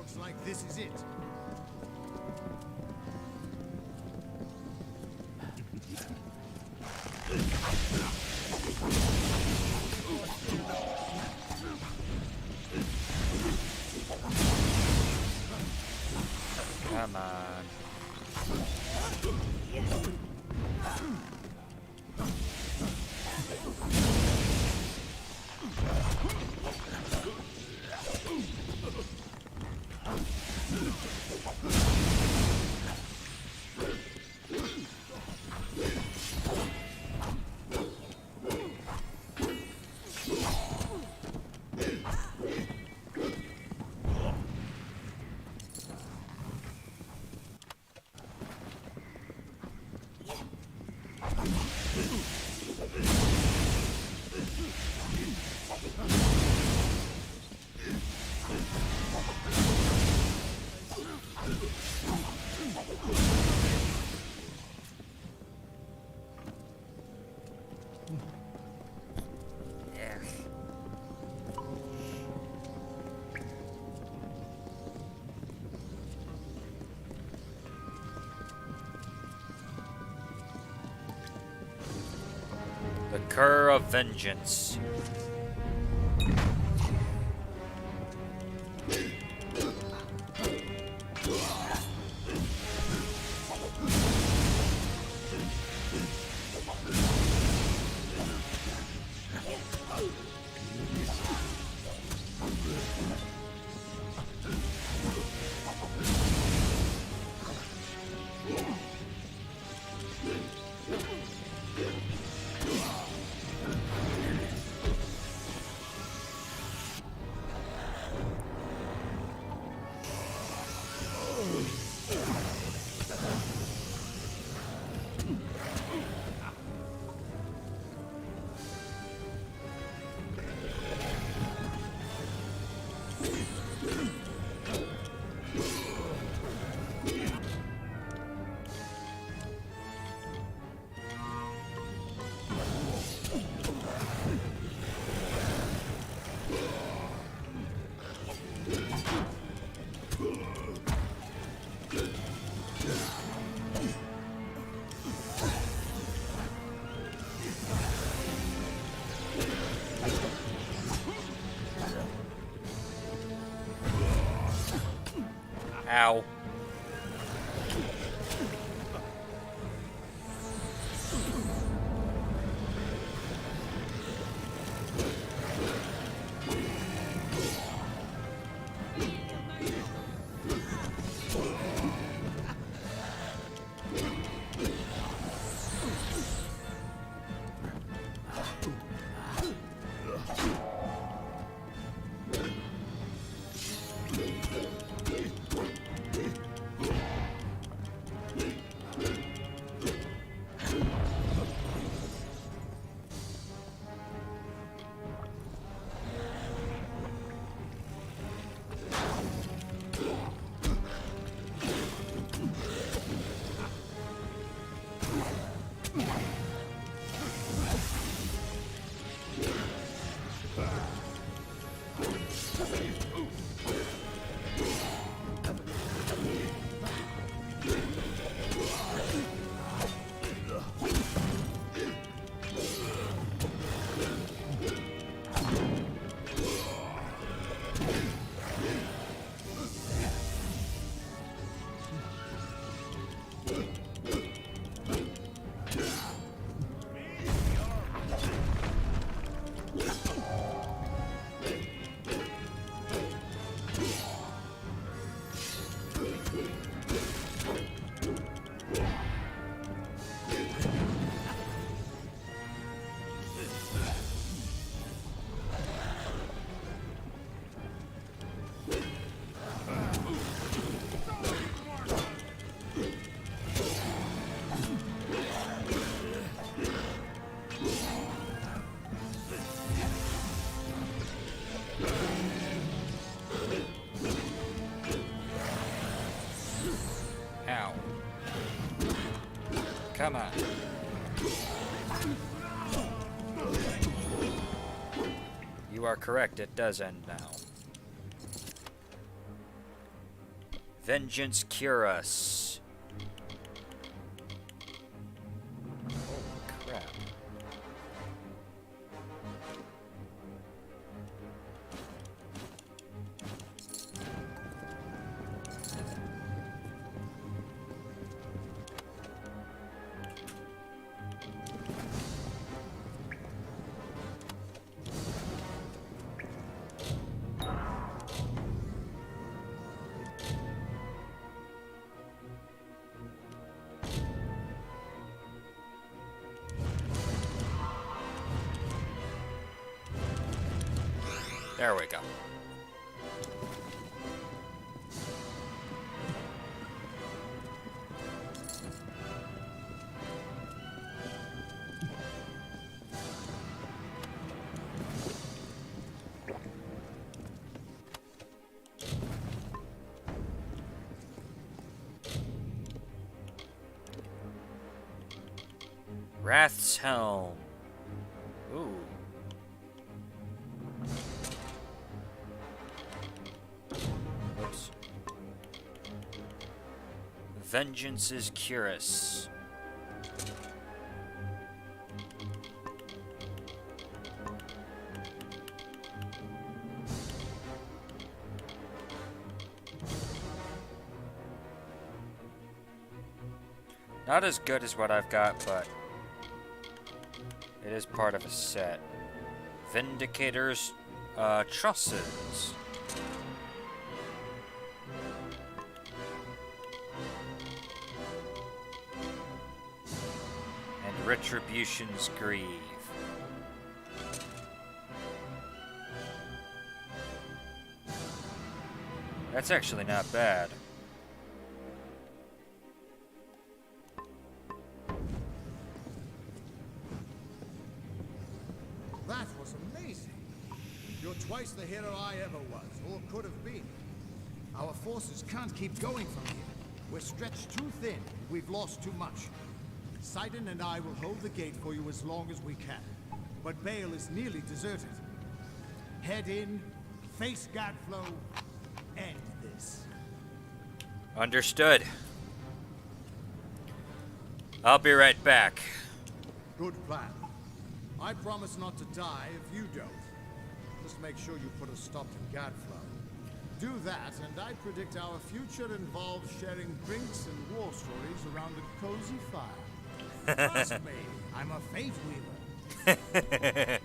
Looks like this is it. Come on. The Cur of Vengeance. Ow. Ow. Come on. You are correct, it does end now. Vengeance cure us. Holy crap. There we go. Wrath's Helm. Ooh. Whoops. Vengeance is Curus. Not as good as what I've got, but it is part of a set. Vindicator's Trusses. And Retribution's Grieve. That's actually not bad. That was amazing. You're twice the hero I ever was, or could have been. Our forces can't keep going from here. We're stretched too thin. We've lost too much. Sidon and I will hold the gate for you as long as we can. But Bale is nearly deserted. Head in, face Gadflow, end this. Understood. I'll be right back. Good plan. I promise not to die if you don't. Just make sure you put a stop to Gadflow. Do that, and I predict our future involves sharing drinks and war stories around a cozy fire. Trust me, I'm a fate weaver.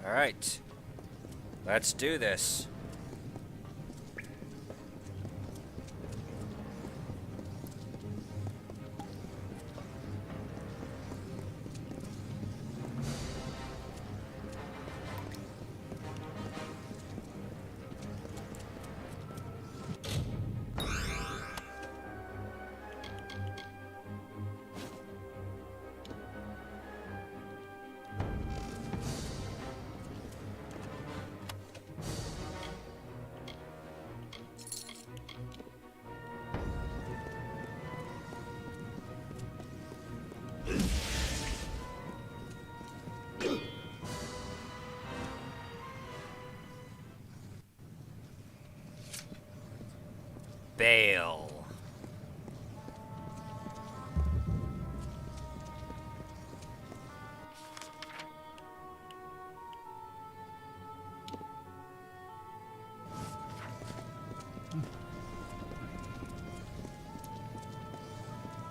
Alright. Let's do this. Bail.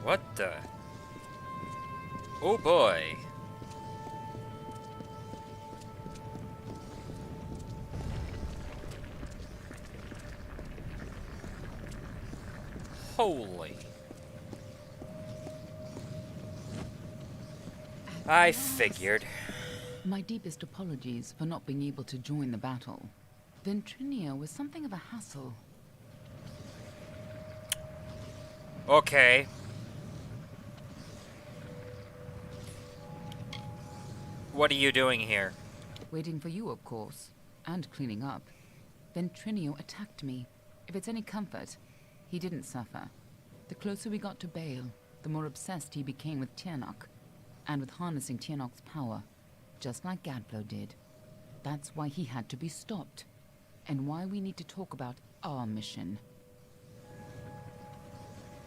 What the? Oh boy. Holy. I figured. My deepest apologies for not being able to join the battle. Ventrinia was something of a hassle. Okay. What are you doing here? Waiting for you, of course. And cleaning up. Ventrinio attacked me. If it's any comfort, he didn't suffer. The closer we got to Bale, the more obsessed he became with Tirnoch. And with harnessing Tirnoch's power. Just like Gadflow did. That's why he had to be stopped. And why we need to talk about our mission.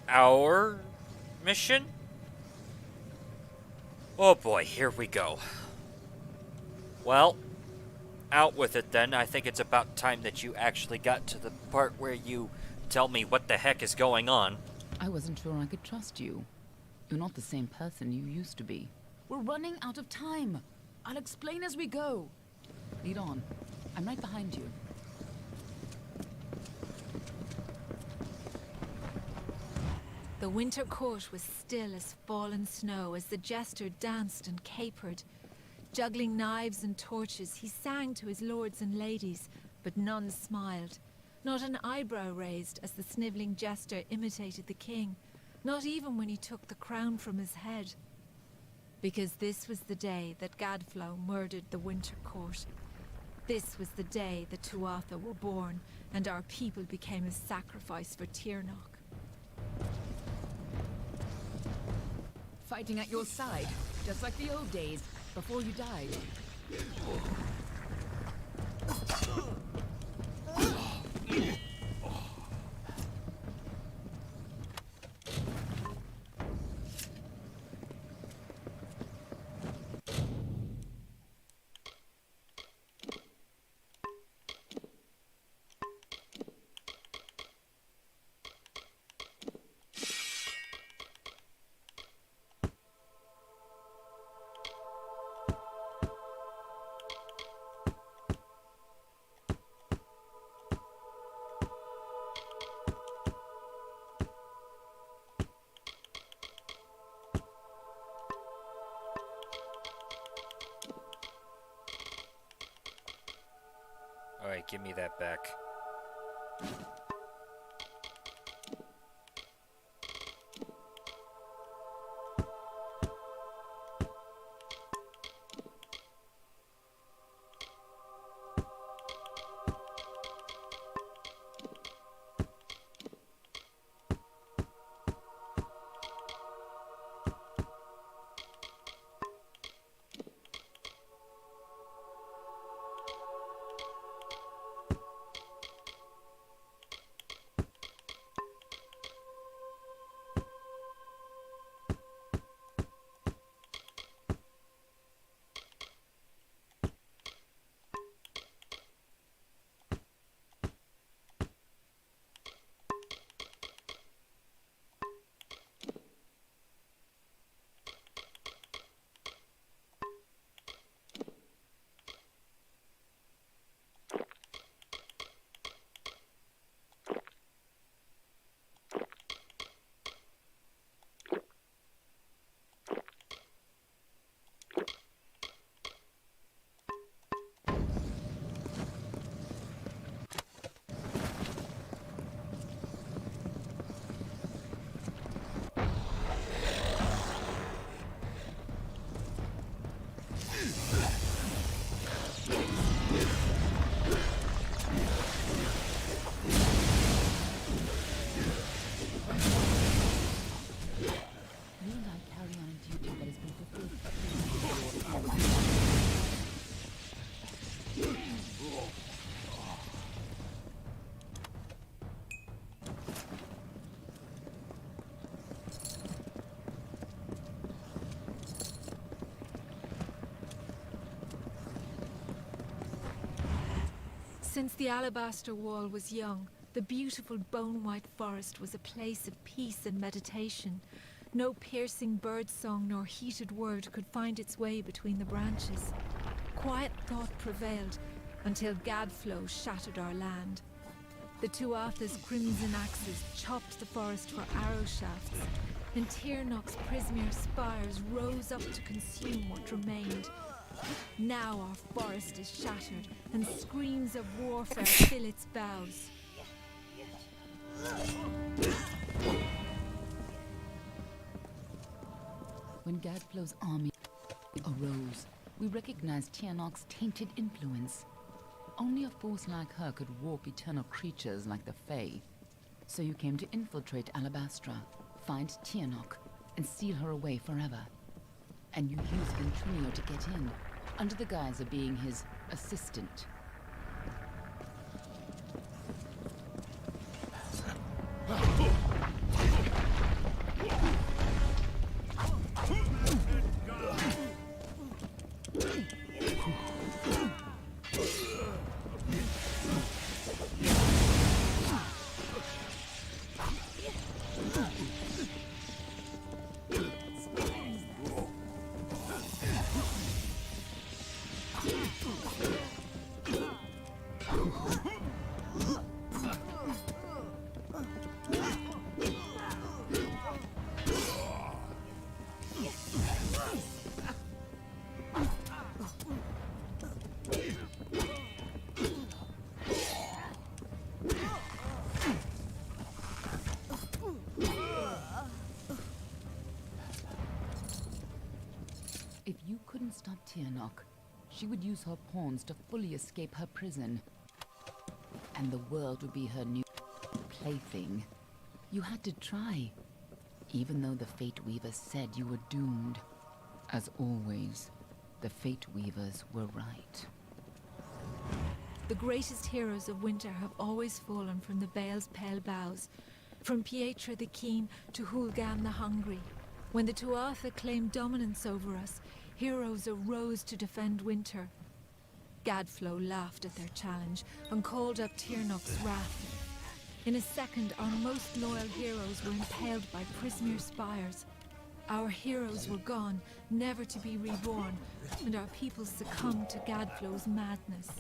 Our mission? Oh boy, here we go. Well, out with it then. I think it's about time that you actually got to the part where you tell me what the heck is going on. I wasn't sure I could trust you. You're not the same person you used to be. We're running out of time. I'll explain as we go. Lead on. I'm right behind you. The winter court was still as fallen snow as the jester danced and capered. Juggling knives and torches, he sang to his lords and ladies, but none smiled. Not an eyebrow raised as the sniveling jester imitated the king, not even when he took the crown from his head. Because this was the day that Gadflow murdered the winter court. This was the day the Tuatha were born, and our people became a sacrifice for Tirnoch. Fighting at your side, just like the old days, before you died. Alright, give me that back. Since the alabaster wall was young, the beautiful bone-white forest was a place of peace and meditation. No piercing birdsong nor heated word could find its way between the branches. Quiet thought prevailed until Gadflow shattered our land. The Tuatha's crimson axes chopped the forest for arrow shafts, and Tirnoch's Prismeer spires rose up to consume what remained. Now our forest is shattered, and screams of warfare fill its boughs. When Gadflow's army arose, we recognized Tirnoch's tainted influence. Only a force like her could warp eternal creatures like the Fae. So you came to infiltrate Alabastra, find Tirnoch, and seal her away forever. And you used Ventrinio to get in, under the guise of being his assistant. If you couldn't stop Tirnoch, she would use her pawns to fully escape her prison. And the world would be her new plaything. You had to try, even though the Fate Weavers said you were doomed. As always, the Fate Weavers were right. The greatest heroes of winter have always fallen from the Bale's pale boughs, from Pietra the Keen to Hulgan the Hungry. When the Tuatha claimed dominance over us, heroes arose to defend winter. Gadflow laughed at their challenge and called up Tirnoch's wrath. In a second, our most loyal heroes were impaled by Prismeer spires. Our heroes were gone, never to be reborn, and our people succumbed to Gadflow's madness.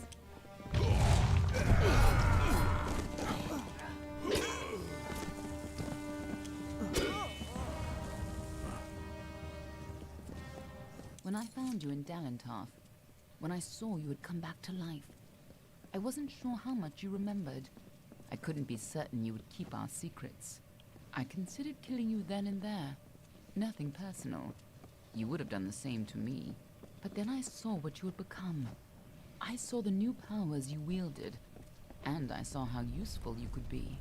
When I found you in Dalentarth, when I saw you had come back to life, I wasn't sure how much you remembered. I couldn't be certain you would keep our secrets. I considered killing you then and there. Nothing personal. You would have done the same to me. But then I saw what you had become. I saw the new powers you wielded, and I saw how useful you could be.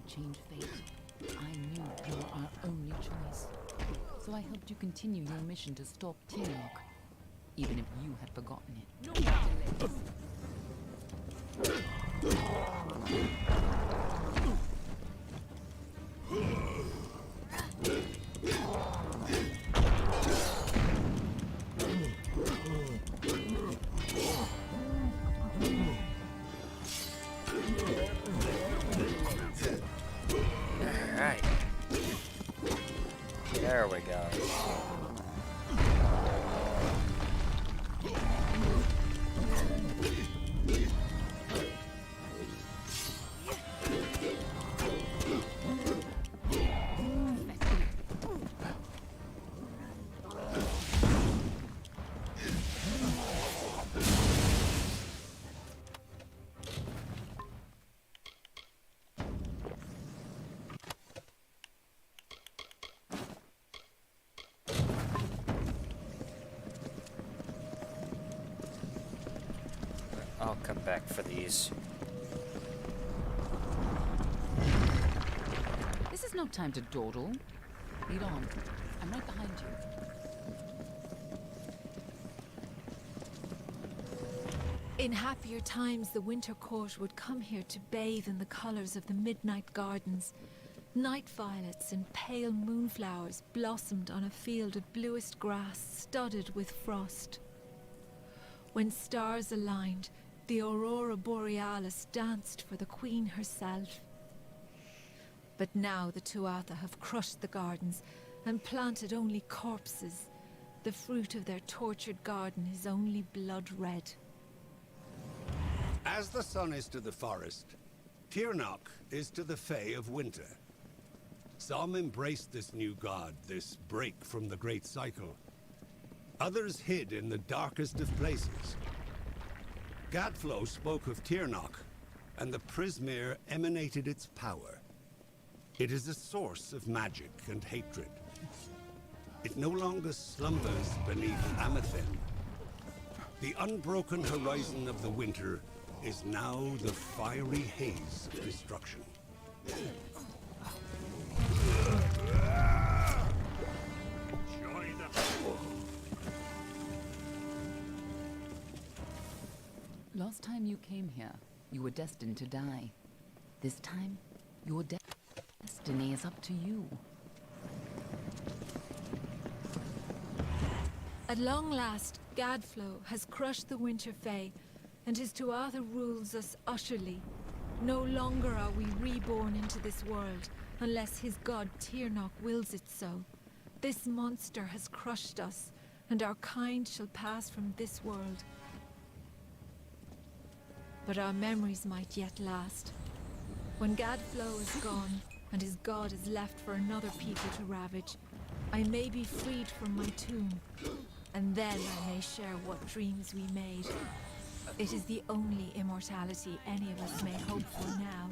Change fate. I knew you were our only choice. So I helped you continue your mission to stop Tirnoch, even if you had forgotten it. No matter. There we go. I'll come back for these. This is no time to dawdle. Lead on. I'm right behind you. In happier times, the winter court would come here to bathe in the colors of the midnight gardens. Night violets and pale moonflowers blossomed on a field of bluest grass studded with frost. When stars aligned, the aurora borealis danced for the queen herself. But now the Tuatha have crushed the gardens and planted only corpses. The fruit of their tortured garden is only blood red. As the sun is to the forest, Tirnoch is to the Fae of winter. Some embraced this new god, this break from the great cycle. Others hid in the darkest of places. Gadflow spoke of Tirnoch, and the Prismere emanated its power. It is a source of magic and hatred. It no longer slumbers beneath Amethyst. The unbroken horizon of the winter is now the fiery haze of destruction. Last time you came here, you were destined to die. This time, your destiny is up to you. At long last, Gadflow has crushed the Winter Fae, and his Tuatha rules us utterly. No longer are we reborn into this world, unless his god Tirnoch wills it so. This monster has crushed us, and our kind shall pass from this world. But our memories might yet last. When Gadflow is gone, and his god is left for another people to ravage, I may be freed from my tomb, and then I may share what dreams we made. It is the only immortality any of us may hope for now.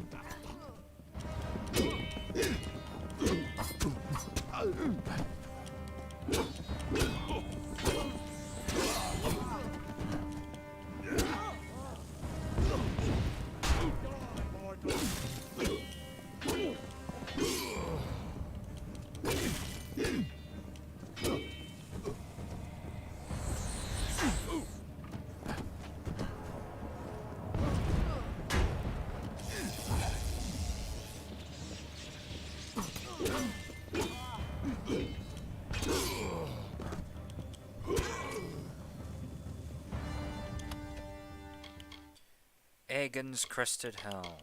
Aegon's crested helm.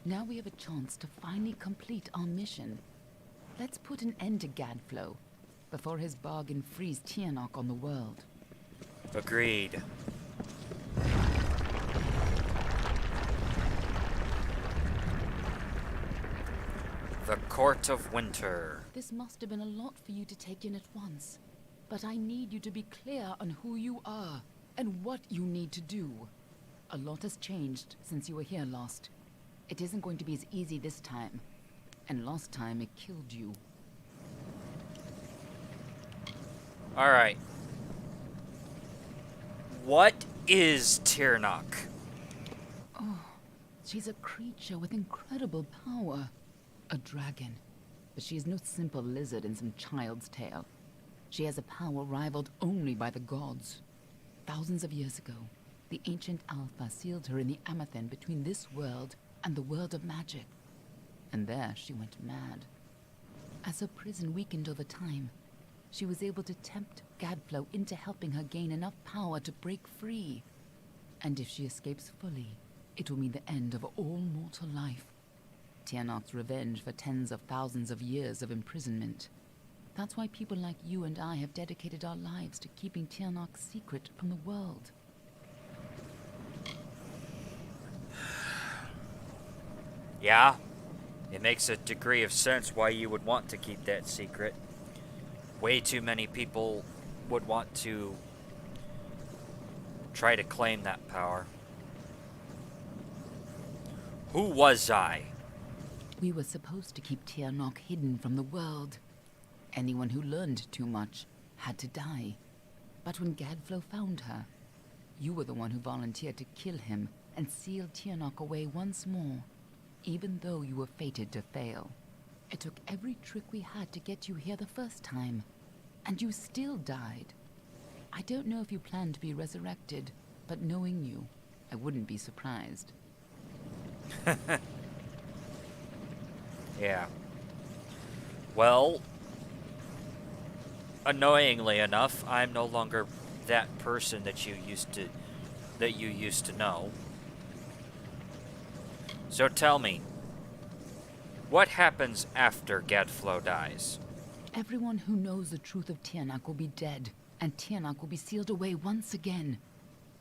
Now we have a chance to finally complete our mission. Let's put an end to Gadflow before his bargain frees Tirnoch on the world. Agreed. The Court of Winter. This must have been a lot for you to take in at once. But I need you to be clear on who you are and what you need to do. A lot has changed since you were here last. It isn't going to be as easy this time. And last time it killed you. Alright. What is Tirnoch? Oh, she's a creature with incredible power. A dragon. But she is no simple lizard in some child's tale. She has a power rivaled only by the gods. Thousands of years ago, the ancient Alpha sealed her in the Amethyst between this world and the world of magic. And there she went mad. As her prison weakened over time, she was able to tempt Gadflow into helping her gain enough power to break free. And if she escapes fully, it will mean the end of all mortal life. Tirnoch's revenge for tens of thousands of years of imprisonment. That's why people like you and I have dedicated our lives to keeping Tirnoch's secret from the world. Yeah, it makes a degree of sense why you would want to keep that secret. Way too many people would want to try to claim that power. Who was I? We were supposed to keep Tirnoch hidden from the world. Anyone who learned too much had to die. But when Gadflow found her, you were the one who volunteered to kill him and seal Tirnoch away once more, even though you were fated to fail. It took every trick we had to get you here the first time, and you still died. I don't know if you plan to be resurrected, but knowing you, I wouldn't be surprised. Yeah. Well, annoyingly enough, I'm no longer that person that you used to know. So tell me, what happens after Gadflow dies? Everyone who knows the truth of Tirnoch will be dead, and Tirnoch will be sealed away once again.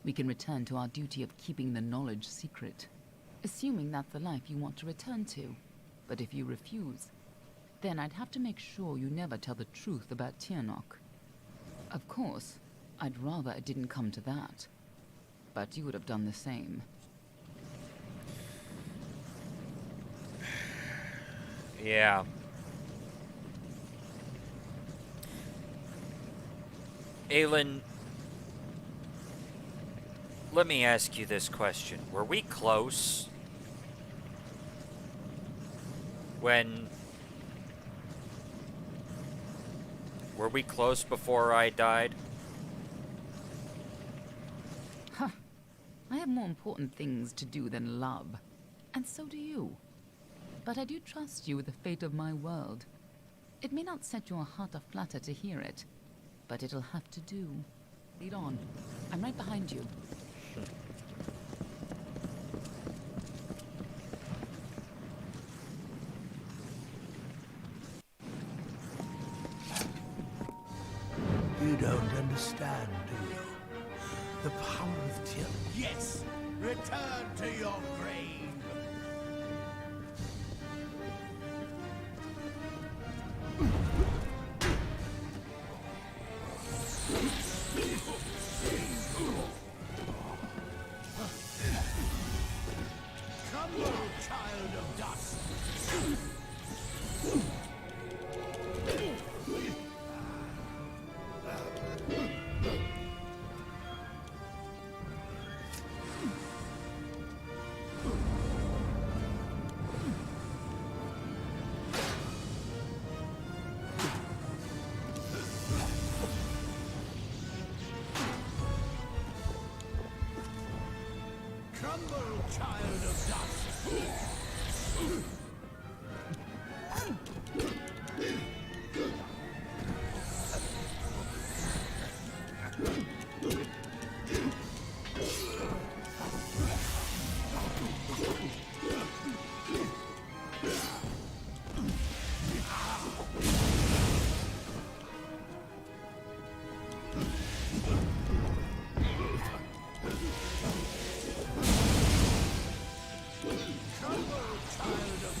We can return to our duty of keeping the knowledge secret, assuming that's the life you want to return to. But if you refuse, then I'd have to make sure you never tell the truth about Tirnoch. Of course, I'd rather it didn't come to that, but you would have done the same. Yeah. Aelin, let me ask you this question. Were we close Were we close before I died? Huh. I have more important things to do than love. And so do you. But I do trust you with the fate of my world. It may not set your heart aflutter to hear it, but it'll have to do. Lead on. I'm right behind you. You don't understand, do you? The power of Tirnoch. Yes! Return to your grave! Crumble, child of dust! Crumble, child of dust! Crumble, child of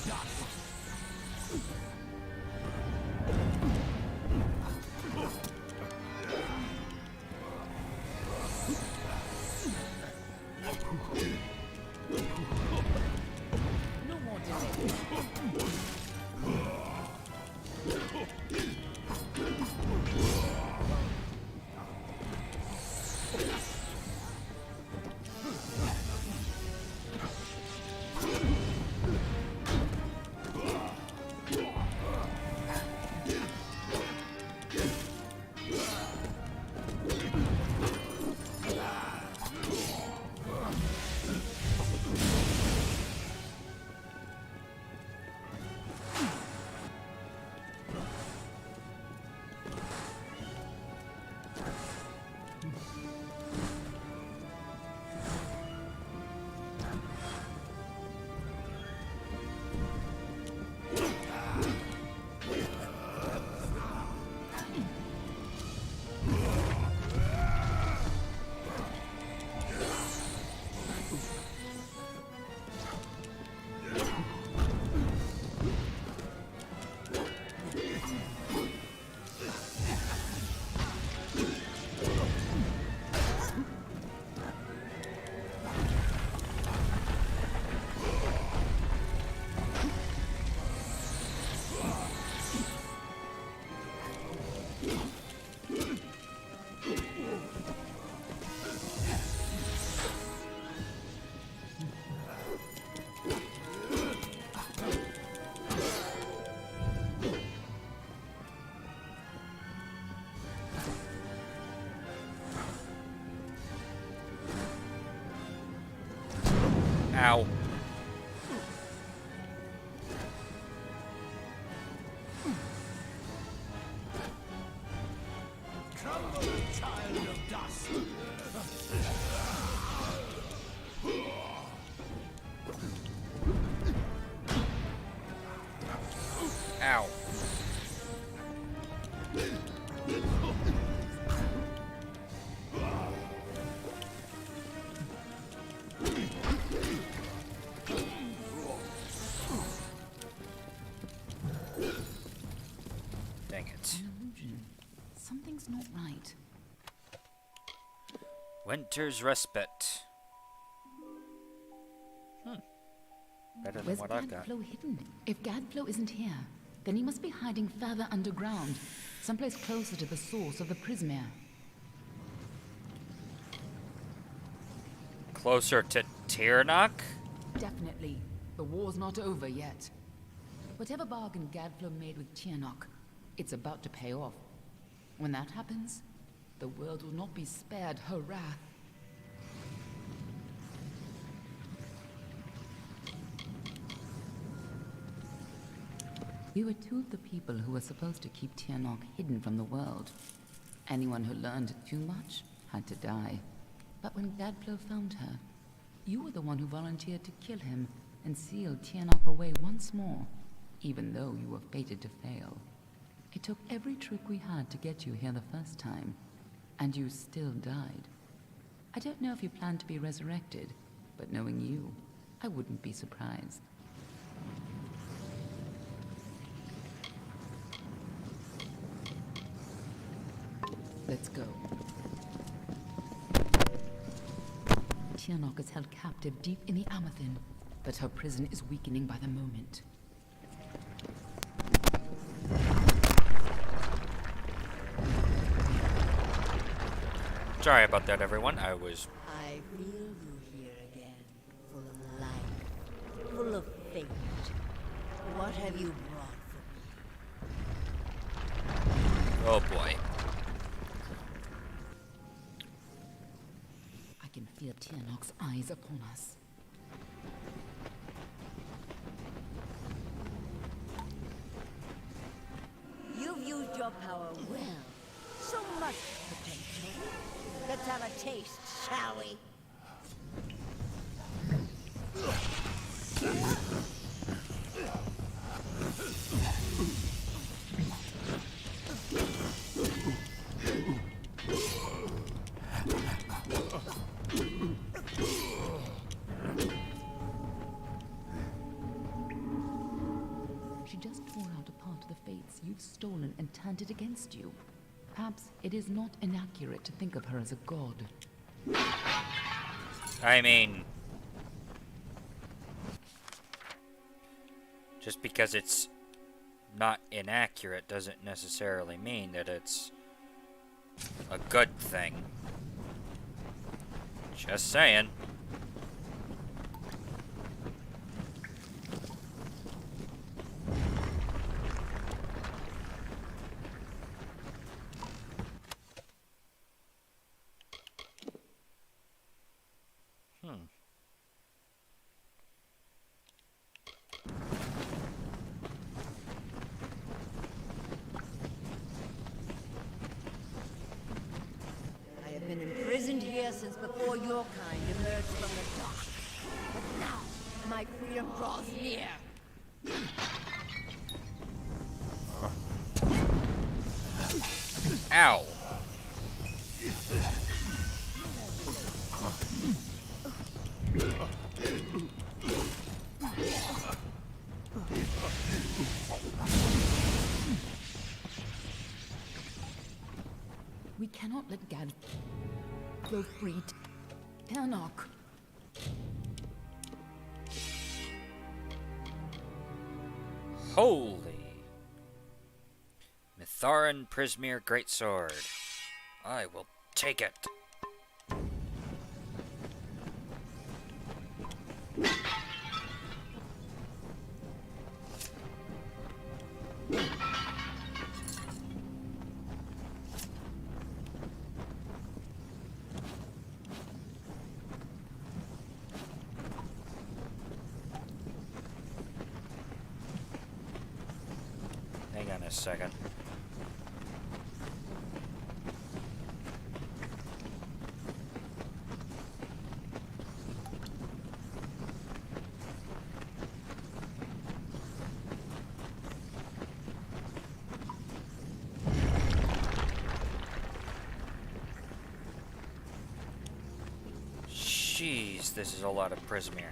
Ow. Crumble, child of dust! Ow. Dang it. An illusion. Something's not right. Winter's Respite. Better than Where's what I've got. Gadflow hidden? If Gadflow isn't here, then he must be hiding further underground, someplace closer to the source of the Prismere. Closer to Tirnoch? Definitely. The war's not over yet. Whatever bargain Gadflow made with Tirnoch, it's about to pay off. When that happens, the world will not be spared her wrath. We were two of the people who were supposed to keep Tirnoch hidden from the world. Anyone who learned too much had to die. But when Gadflow found her, you were the one who volunteered to kill him and seal Tirnoch away once more, even though you were fated to fail. It took every trick we had to get you here the first time, and you still died. I don't know if you plan to be resurrected, but knowing you, I wouldn't be surprised. Let's go. Tirnoch is held captive deep in the Amathin, but her prison is weakening by the moment. Sorry about that, everyone. I I feel you here again, full of life, full of fate. What have you brought for me? Oh boy. I can feel Tirnoch's eyes upon us. You've used your power well. So much potential. Let's have a taste, shall we? She just tore out a part of the fates you've stolen and turned it against you. Perhaps it is not inaccurate to think of her as a god. I mean, just because it's not inaccurate doesn't necessarily mean that it's a good thing. Just saying. I have been imprisoned here since before your kind emerged from the dark. But now, my freedom draws near. Ow. We cannot let Gad go free. Tirnoch. Holy. Mitharan Prismere Greatsword. I will take it. a second. Jeez, this is a lot of Prismere.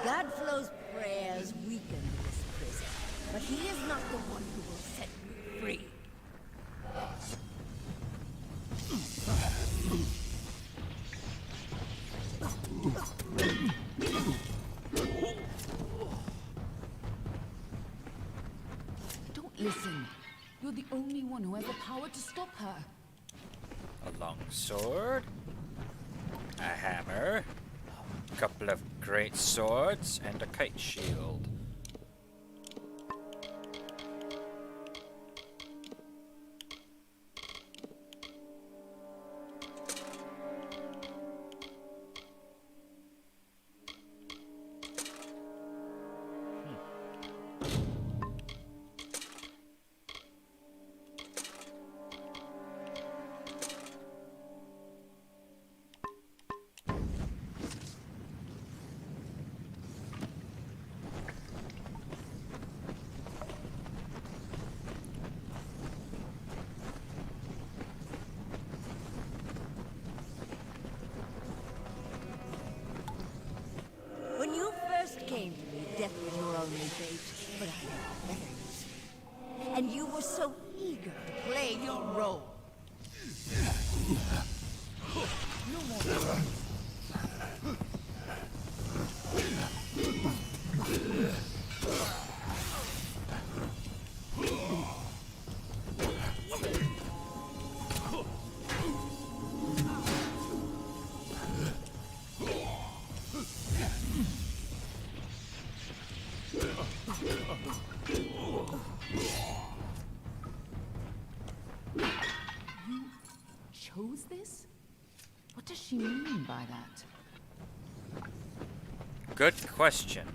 Godflow's prayers weaken this prison, but he is not the one who will set me free. Don't listen. You're the only one who has the power to stop her. A long sword, a hammer, a couple of great swords, and a kite shield. When you first came to me, death was your only fate, but I had better news for you. And you were so eager to play your role. No more. Chose this? What does she mean by that? Good question.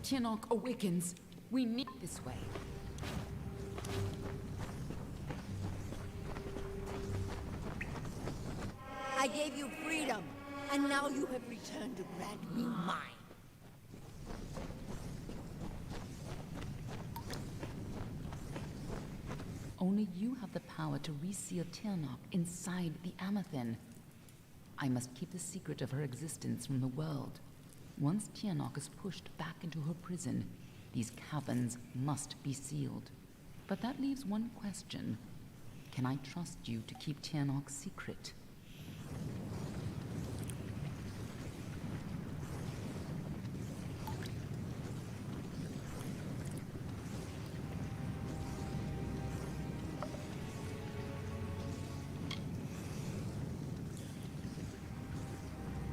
Tirnoch awakens. We need this way. I gave you freedom, and now you have returned to grant me mine. Only you have the power to reseal Tirnoch inside the Amathen. I must keep the secret of her existence from the world. Once Tirnoch is pushed back into her prison, these caverns must be sealed. But that leaves one question. Can I trust you to keep Tirnoch's secret?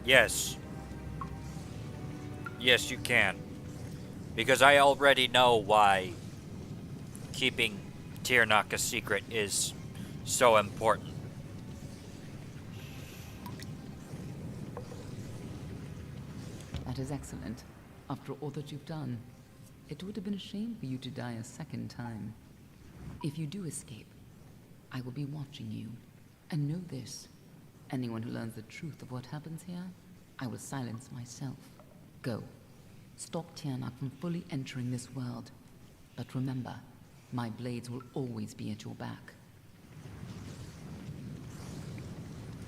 Yes. Yes, you can. Because I already know why keeping Tirnoch a secret is so important. That is excellent. After all that you've done, it would have been a shame for you to die a second time. If you do escape, I will be watching you. And know this, anyone who learns the truth of what happens here, I will silence myself. Go. Stop Tirnoch from fully entering this world. But remember, my blades will always be at your back.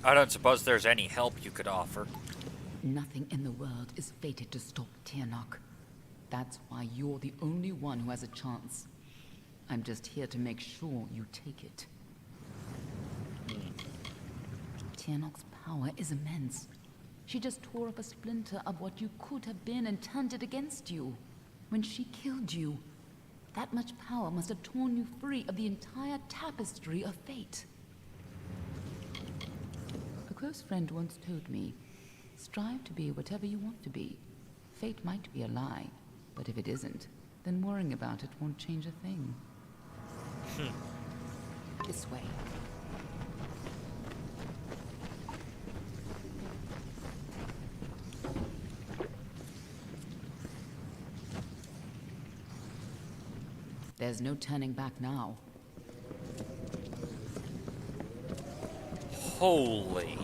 I don't suppose there's any help you could offer. Nothing in the world is fated to stop Tirnoch. That's why you're the only one who has a chance. I'm just here to make sure you take it. Tirnoch's power is immense. She just tore up a splinter of what you could have been and turned it against you. When she killed you, that much power must have torn you free of the entire tapestry of fate. A close friend once told me, strive to be whatever you want to be. Fate might be a lie, but if it isn't, then worrying about it won't change a thing. This way. There's no turning back now. Holy.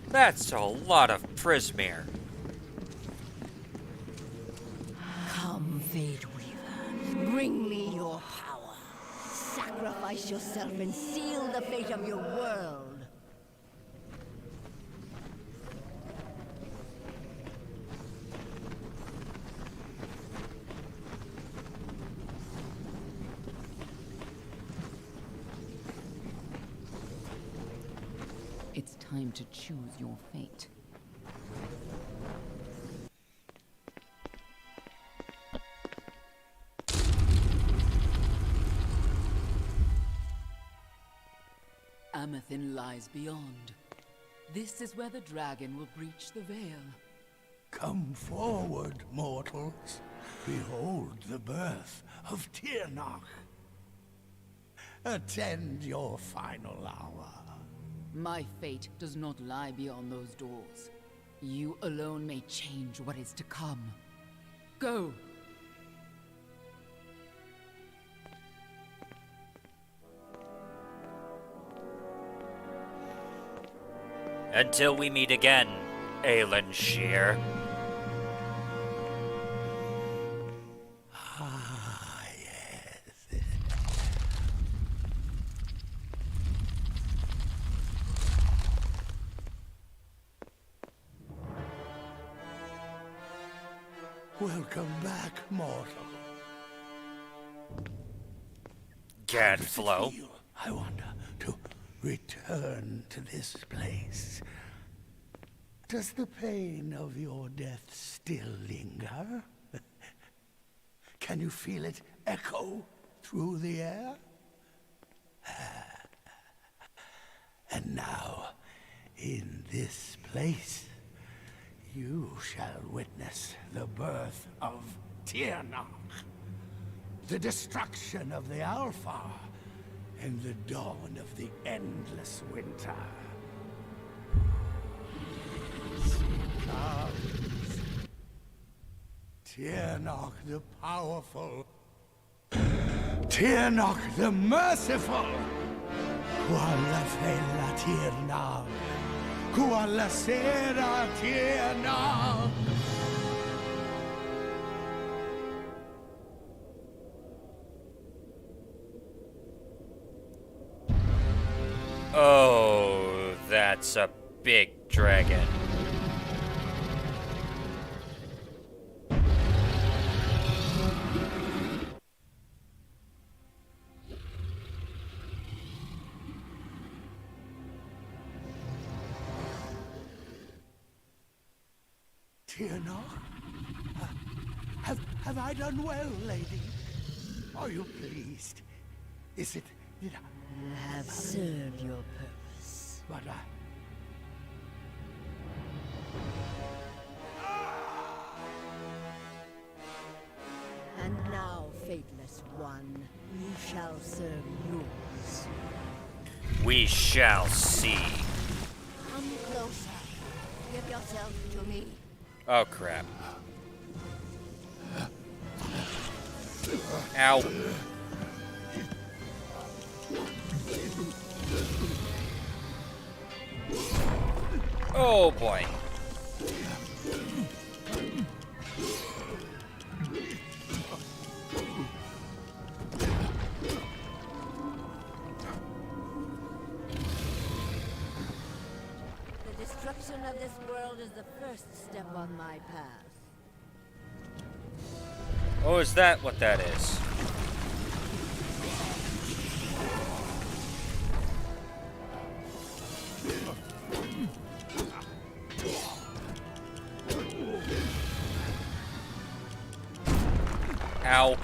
That's a lot of Prismere. Come, Fate Weaver. Bring me your power. Sacrifice yourself and seal the fate of your world. It's time to choose your fate. Amethyst lies beyond. This is where the dragon will breach the veil. Come forward, mortals. Behold the birth of Tirnoch. Attend your final hour. My fate does not lie beyond those doors. You alone may change what is to come. Go! Until we meet again, Aelin Shear. Ah, yes. Welcome back, mortal. Gadflow. I wonder to return to this place. Does the pain of your death still linger? Can you feel it echo through the air? And now, in this place, you shall witness the birth of Tirnoch, the destruction of the Alpha, and the dawn of the endless winter. She comes. Tirnoch the powerful. Tirnoch the merciful. Qualla fella Tirnoch. Qualla sera Tirnoch. Oh, that's a big dragon. Tirnoch? Have I done well, lady? Are you pleased? Is it that Have served your purpose. But faithless one. You shall serve yours. We shall see. Come closer. Give yourself to me. Oh, crap. Ow. Oh, boy. The destruction of this world is the first step on my path. Oh, is that what that is? Ow.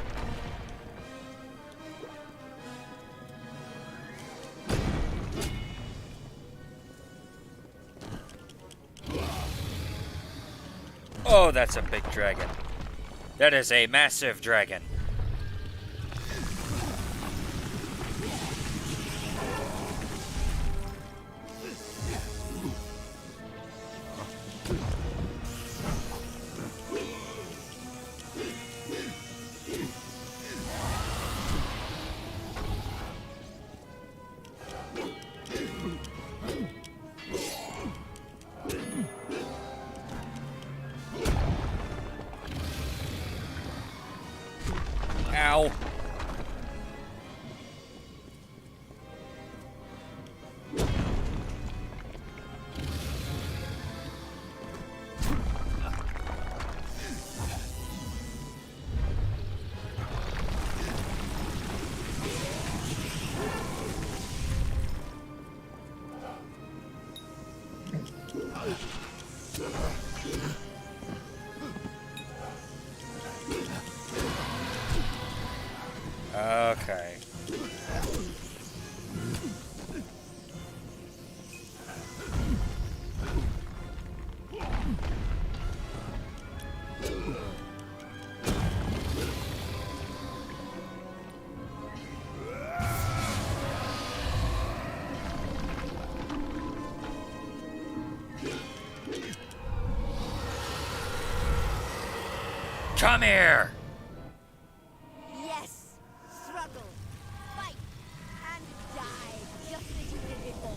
Oh, that's a big dragon. That is a massive dragon. Ow. Okay. Come here! Yes! Struggle! Fight! And die! Just as you did before!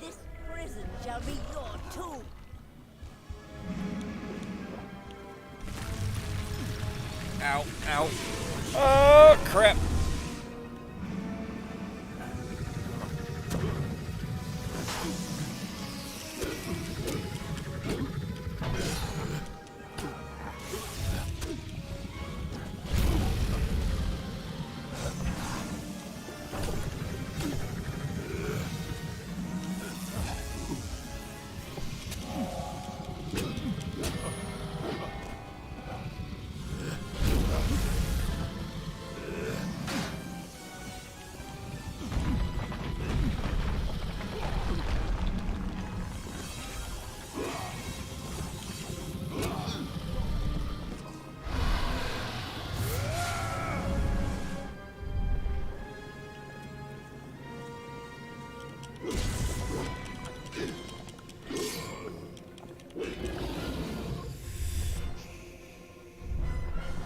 This prison shall be your tomb! Ow, ow. Oh, crap.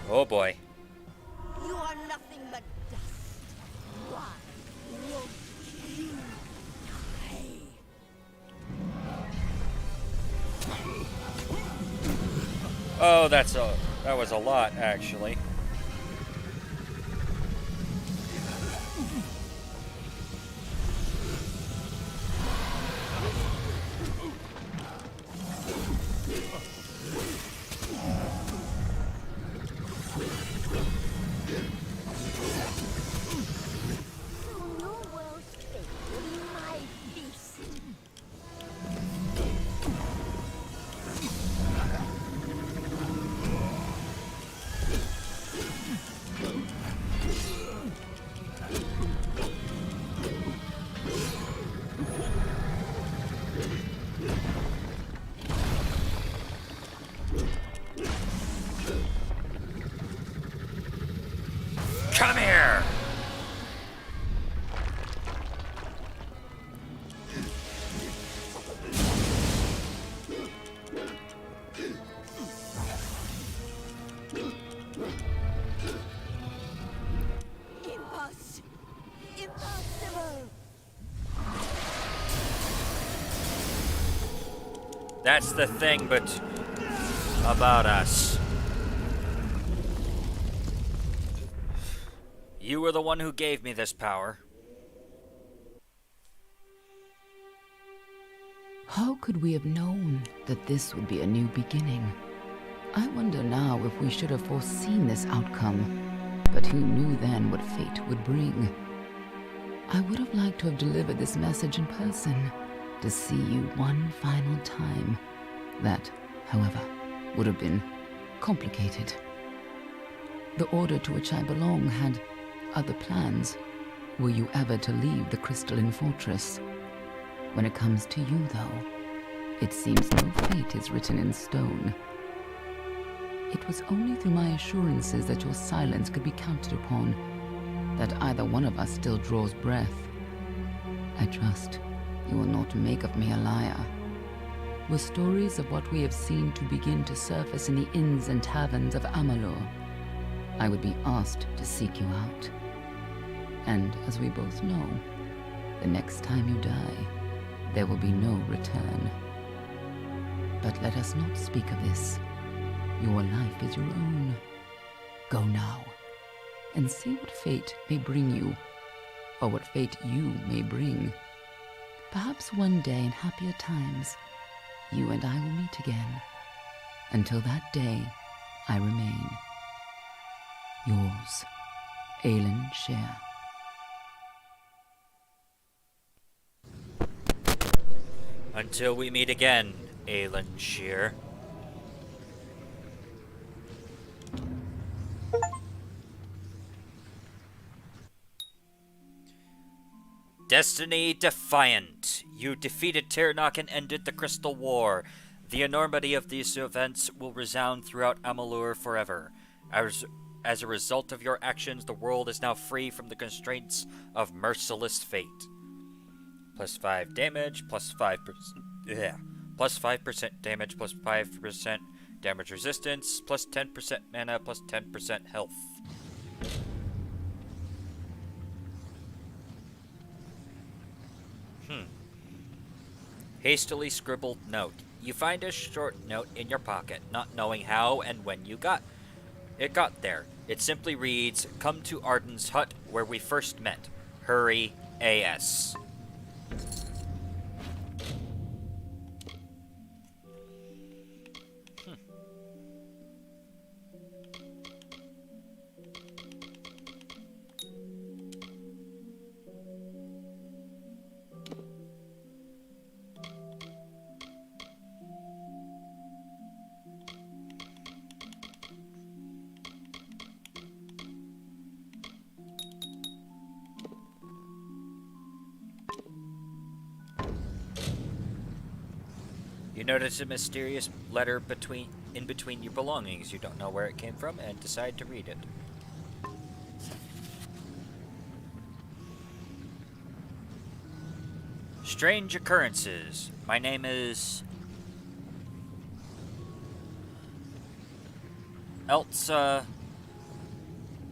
Oh boy. You are nothing but dust. Why won't you die? Oh, that was a lot, actually. Come here! Impossible! That's the thing, but about us. You were the one who gave me this power. How could we have known that this would be a new beginning? I wonder now if we should have foreseen this outcome, but who knew then what fate would bring? I would have liked to have delivered this message in person, to see you one final time. That, however, would have been complicated. The order to which I belong had other plans. Were you ever to leave the crystalline fortress? When it comes to you, though, it seems no fate is written in stone. It was only through my assurances that your silence could be counted upon that either one of us still draws breath. I trust you will not make of me a liar. Were stories of what we have seen to begin to surface in the inns and taverns of Amalur, I would be asked to seek you out. And as we both know, the next time you die, there will be no return. But let us not speak of this. Your life is your own. Go now, and see what fate may bring you, or what fate you may bring. Perhaps one day in happier times, you and I will meet again. Until that day, I remain yours, Aelin Share. Until we meet again, Aelin Shear. Destiny Defiant. You defeated Tirnoch and ended the Crystal War. The enormity of these events will resound throughout Amalur forever. As a result of your actions, the world is now free from the constraints of merciless fate. Plus 5 damage, plus 5%, plus 5% damage, plus 5% damage resistance, plus 10% mana, plus 10% health. Hastily scribbled note. You find a short note in your pocket, not knowing how and when you got there. It simply reads, "Come to Arden's hut where we first met. Hurry, A.S." You notice a mysterious letter in between your belongings. You don't know where it came from and decide to read it. Strange occurrences. My name is Elsa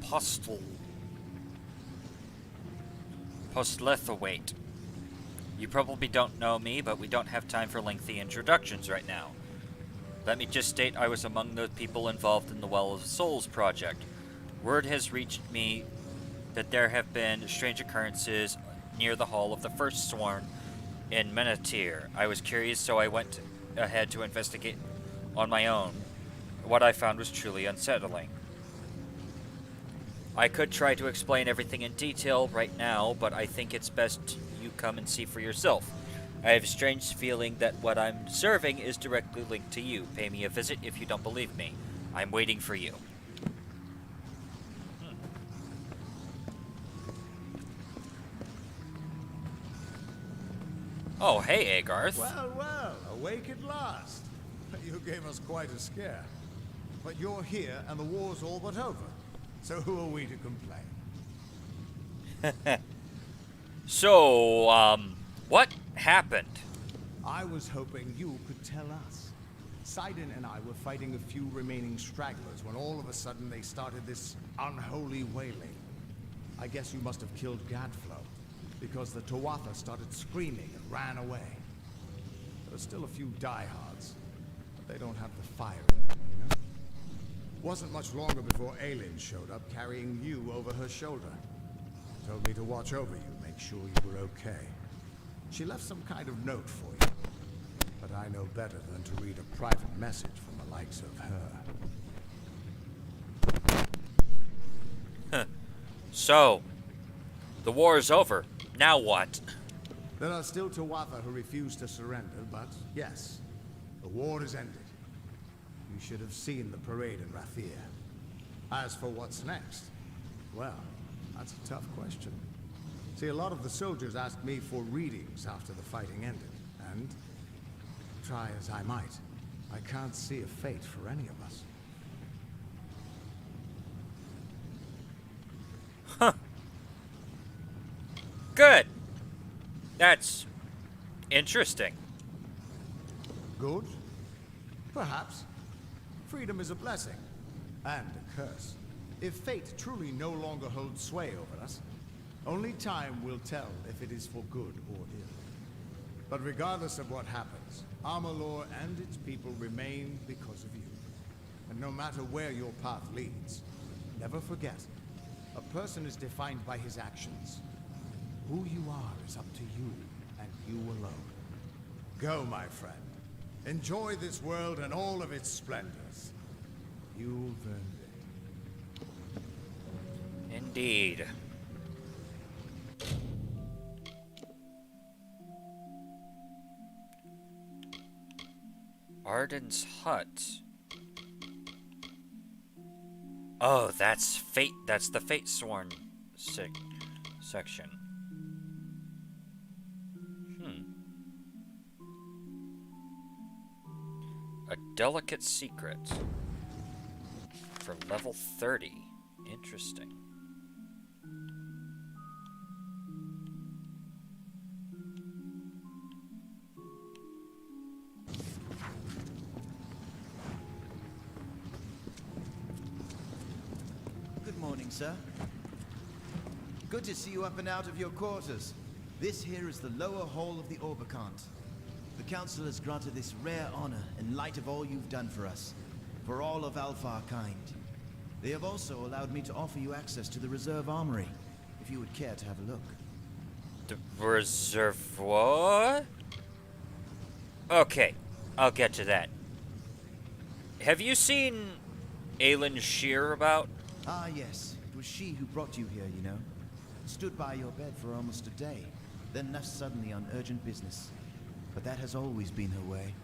Postlethwaite. You probably don't know me, but we don't have time for lengthy introductions right now. Let me just state I was among the people involved in the Well of Souls project. Word has reached me that there have been strange occurrences near the Hall of the First Sworn in Menatir. I was curious, so I went ahead to investigate on my own. What I found was truly unsettling. I could try to explain everything in detail right now, but I think it's best you come and see for yourself. I have a strange feeling that what I'm serving is directly linked to you. Pay me a visit if you don't believe me. I'm waiting for you. Oh, hey, Agarth. Well, awake at last. You gave us quite a scare. But you're here and the war's all but over. So who are we to complain? So, what happened? I was hoping you could tell us. Sidon and I were fighting a few remaining stragglers when all of a sudden they started this unholy wailing. I guess you must have killed Gadflow, because the Tuatha started screaming and ran away. There are still a few diehards, but they don't have the fire in them, you know? Wasn't much longer before Aelin showed up carrying you over her shoulder. Told me to watch over you, make sure you were okay. She left some kind of note for you, but I know better than to read a private message from the likes of her. So, the war is over. Now what? There are still Tuatha who refuse to surrender, but yes, the war is ended. You should have seen the parade in Rathir. As for what's next, well, that's a tough question. See, a lot of the soldiers asked me for readings after the fighting ended, and try as I might, I can't see a fate for any of us. Huh. Good. That's interesting. Good? Perhaps. Freedom is a blessing, and a curse. If fate truly no longer holds sway over us, only time will tell if it is for good or ill. But regardless of what happens, Amalur and its people remain because of you. And no matter where your path leads, never forget, a person is defined by his actions. Who you are is up to you, and you alone. Go, my friend. Enjoy this world and all of its splendors. You've earned it. Indeed. Arden's hut. Oh, that's fate. That's the Fate Sworn section. A delicate secret for level 30. Interesting. Good morning, sir. Good to see you up and out of your quarters. This here is the lower hall of the Orbicant. The Council has granted this rare honor in light of all you've done for us, for all of Alfar kind. They have also allowed me to offer you access to the Reserve Armory, if you would care to have a look. The reservoir? Okay, I'll get to that. Have you seen Aelin Shear about? Ah, yes. It was she who brought you here, you know. Stood by your bed for almost a day, then left suddenly on urgent business. But that has always been her way.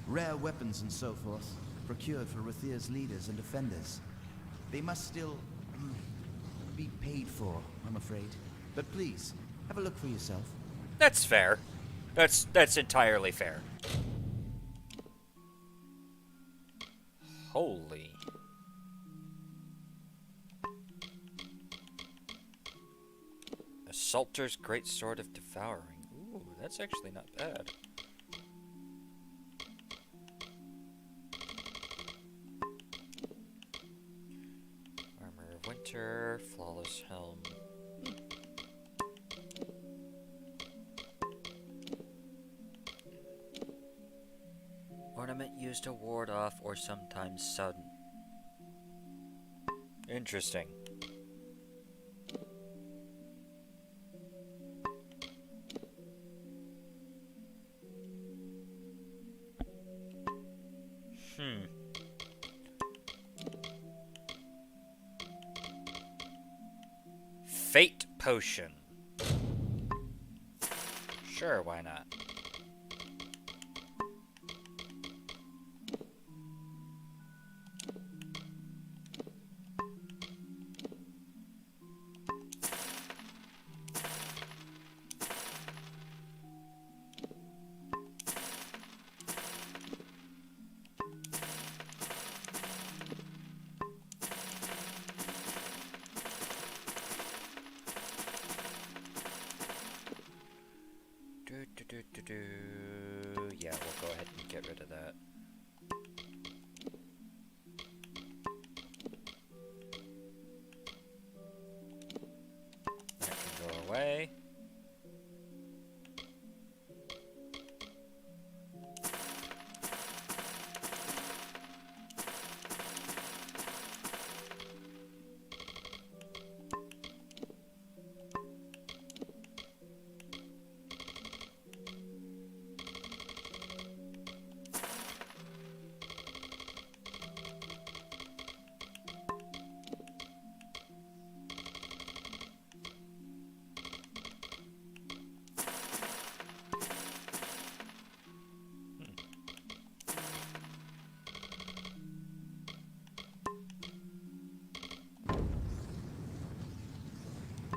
Rare weapons and so forth, procured for Rathir's leaders and defenders. They must still be paid for, I'm afraid. But please, have a look for yourself. That's fair. That's entirely fair. Holy. Assaulter's Great Sword of Devouring. Ooh, that's actually not bad. Armor of Winter, Flawless Helm. Ornament used to ward off or sometimes sudden. Interesting. Fate Potion. Sure, why not? get rid of that. That can go away.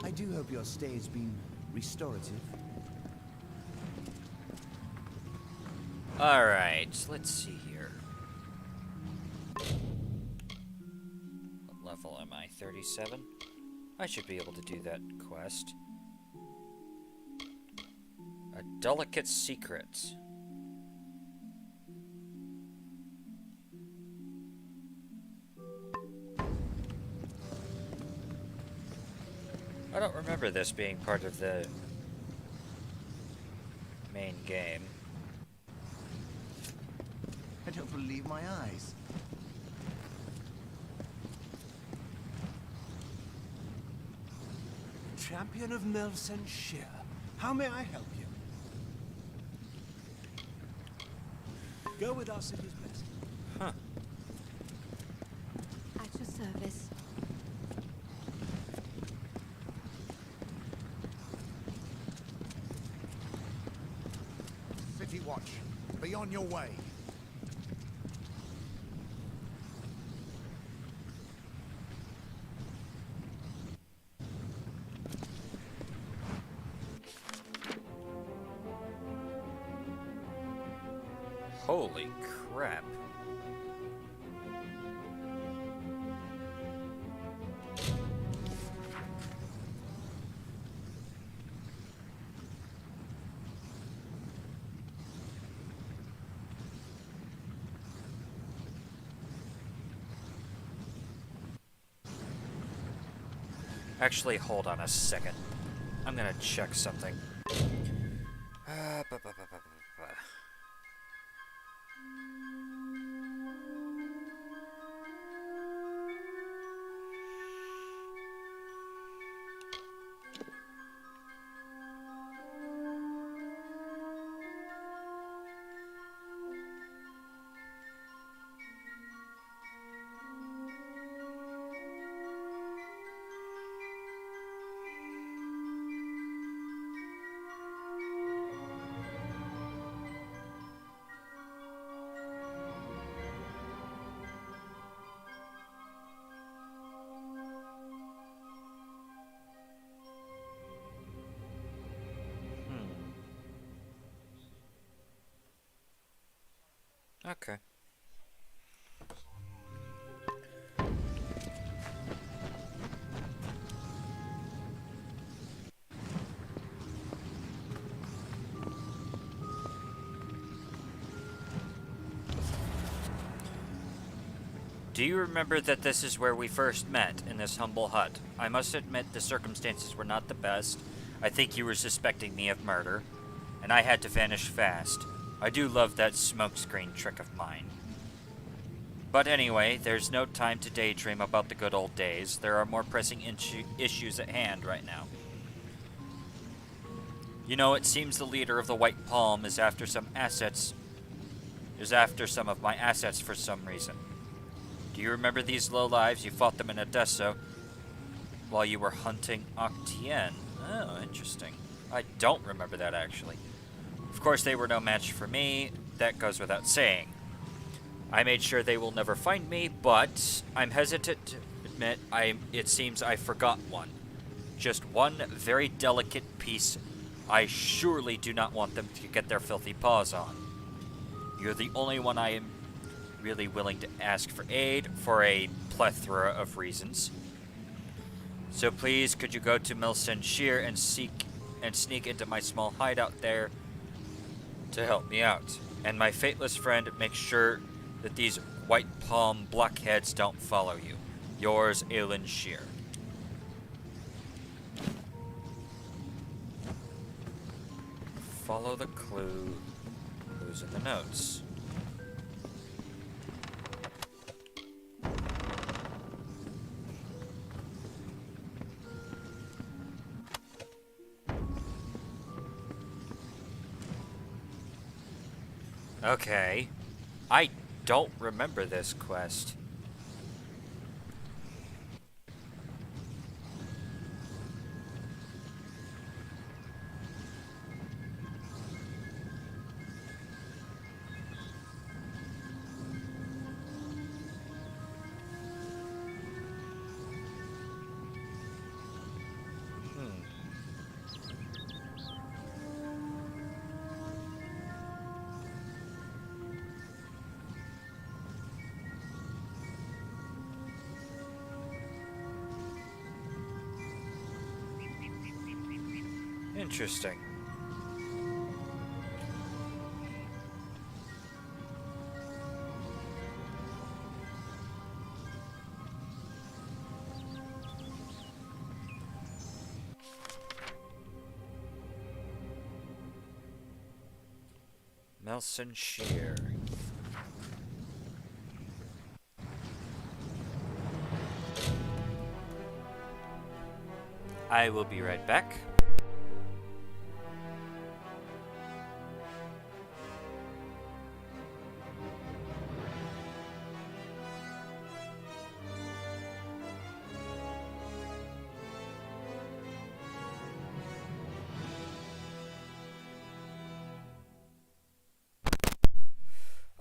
I do hope your stay's been restorative. Alright, let's see here. What level am I? 37? I should be able to do that quest. A delicate secret. I don't remember this being part of the main game. I don't believe my eyes. Champion of Melsen Shear. How may I help you? Go with us if is best. Huh. At your service. City Watch, be on your way. Holy crap. Actually, hold on a second. I'm gonna check something. Okay. Do you remember that this is where we first met, in this humble hut? I must admit the circumstances were not the best. I think you were suspecting me of murder, and I had to vanish fast. I do love that smokescreen trick of mine. But anyway, there's no time to daydream about the good old days. There are more pressing issues at hand right now. You know, it seems the leader of the White Palm is after some of my assets for some reason. Do you remember these lowlives? You fought them in Odessa while you were hunting Octien. Oh, interesting. I don't remember that, actually. Of course, they were no match for me. That goes without saying. I made sure they will never find me, but I'm hesitant to admit it seems I forgot one. Just one very delicate piece I surely do not want them to get their filthy paws on. You're the only one I am really willing to ask for aid for a plethora of reasons. So please, could you go to Melsen Shear and sneak into my small hideout there to help me out? And my fateless friend, make sure that these white palm blockheads don't follow you. Yours, Aelin Shear. Follow the clues in the notes. Okay. I don't remember this quest. Interesting. Nelson Shear. I will be right back.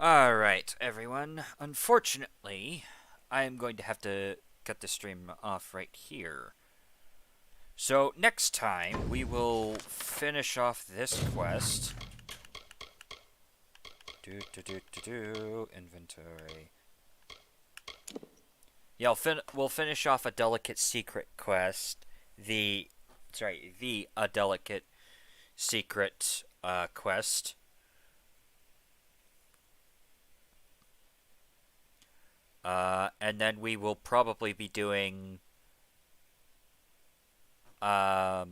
Alright, everyone. Unfortunately, I am going to have to cut the stream off right here. So, next time, we will finish off this quest. Inventory. Yeah, we'll finish off a delicate secret quest. The a delicate secret quest. And then we will probably be doing either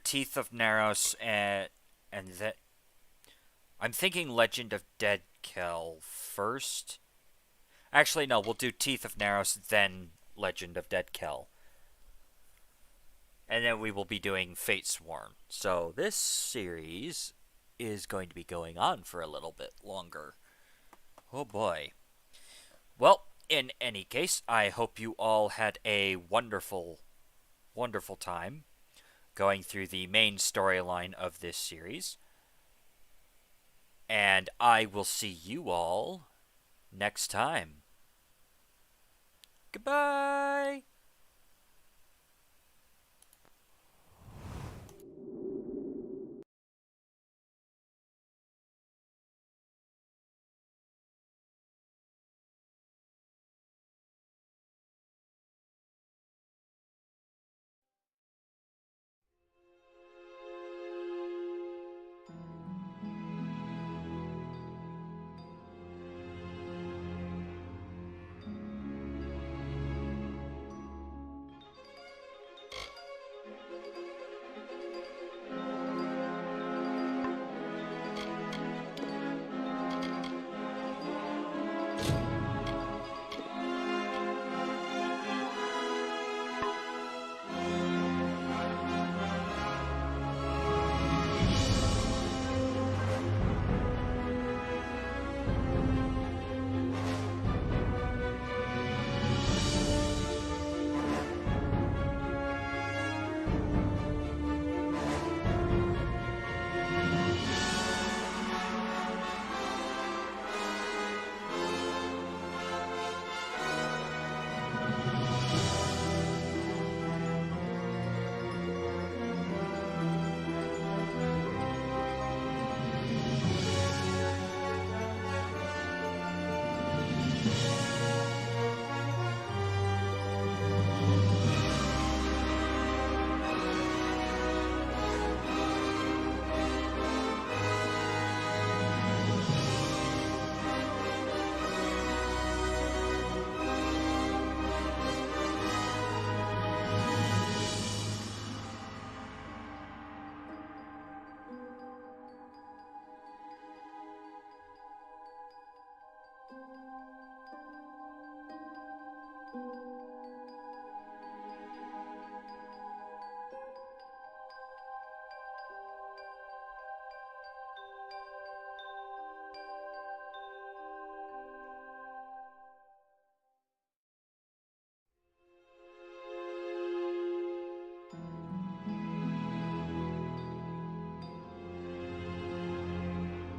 Teeth of Naros and that I'm thinking Legend of Dead Kel first. Actually, no, we'll do Teeth of Naros, then Legend of Dead Kel. And then we will be doing Fatesworn. So this series is going to be going on for a little bit longer. Oh boy. Well, in any case, I hope you all had a wonderful, wonderful time going through the main storyline of this series. And I will see you all next time. Goodbye!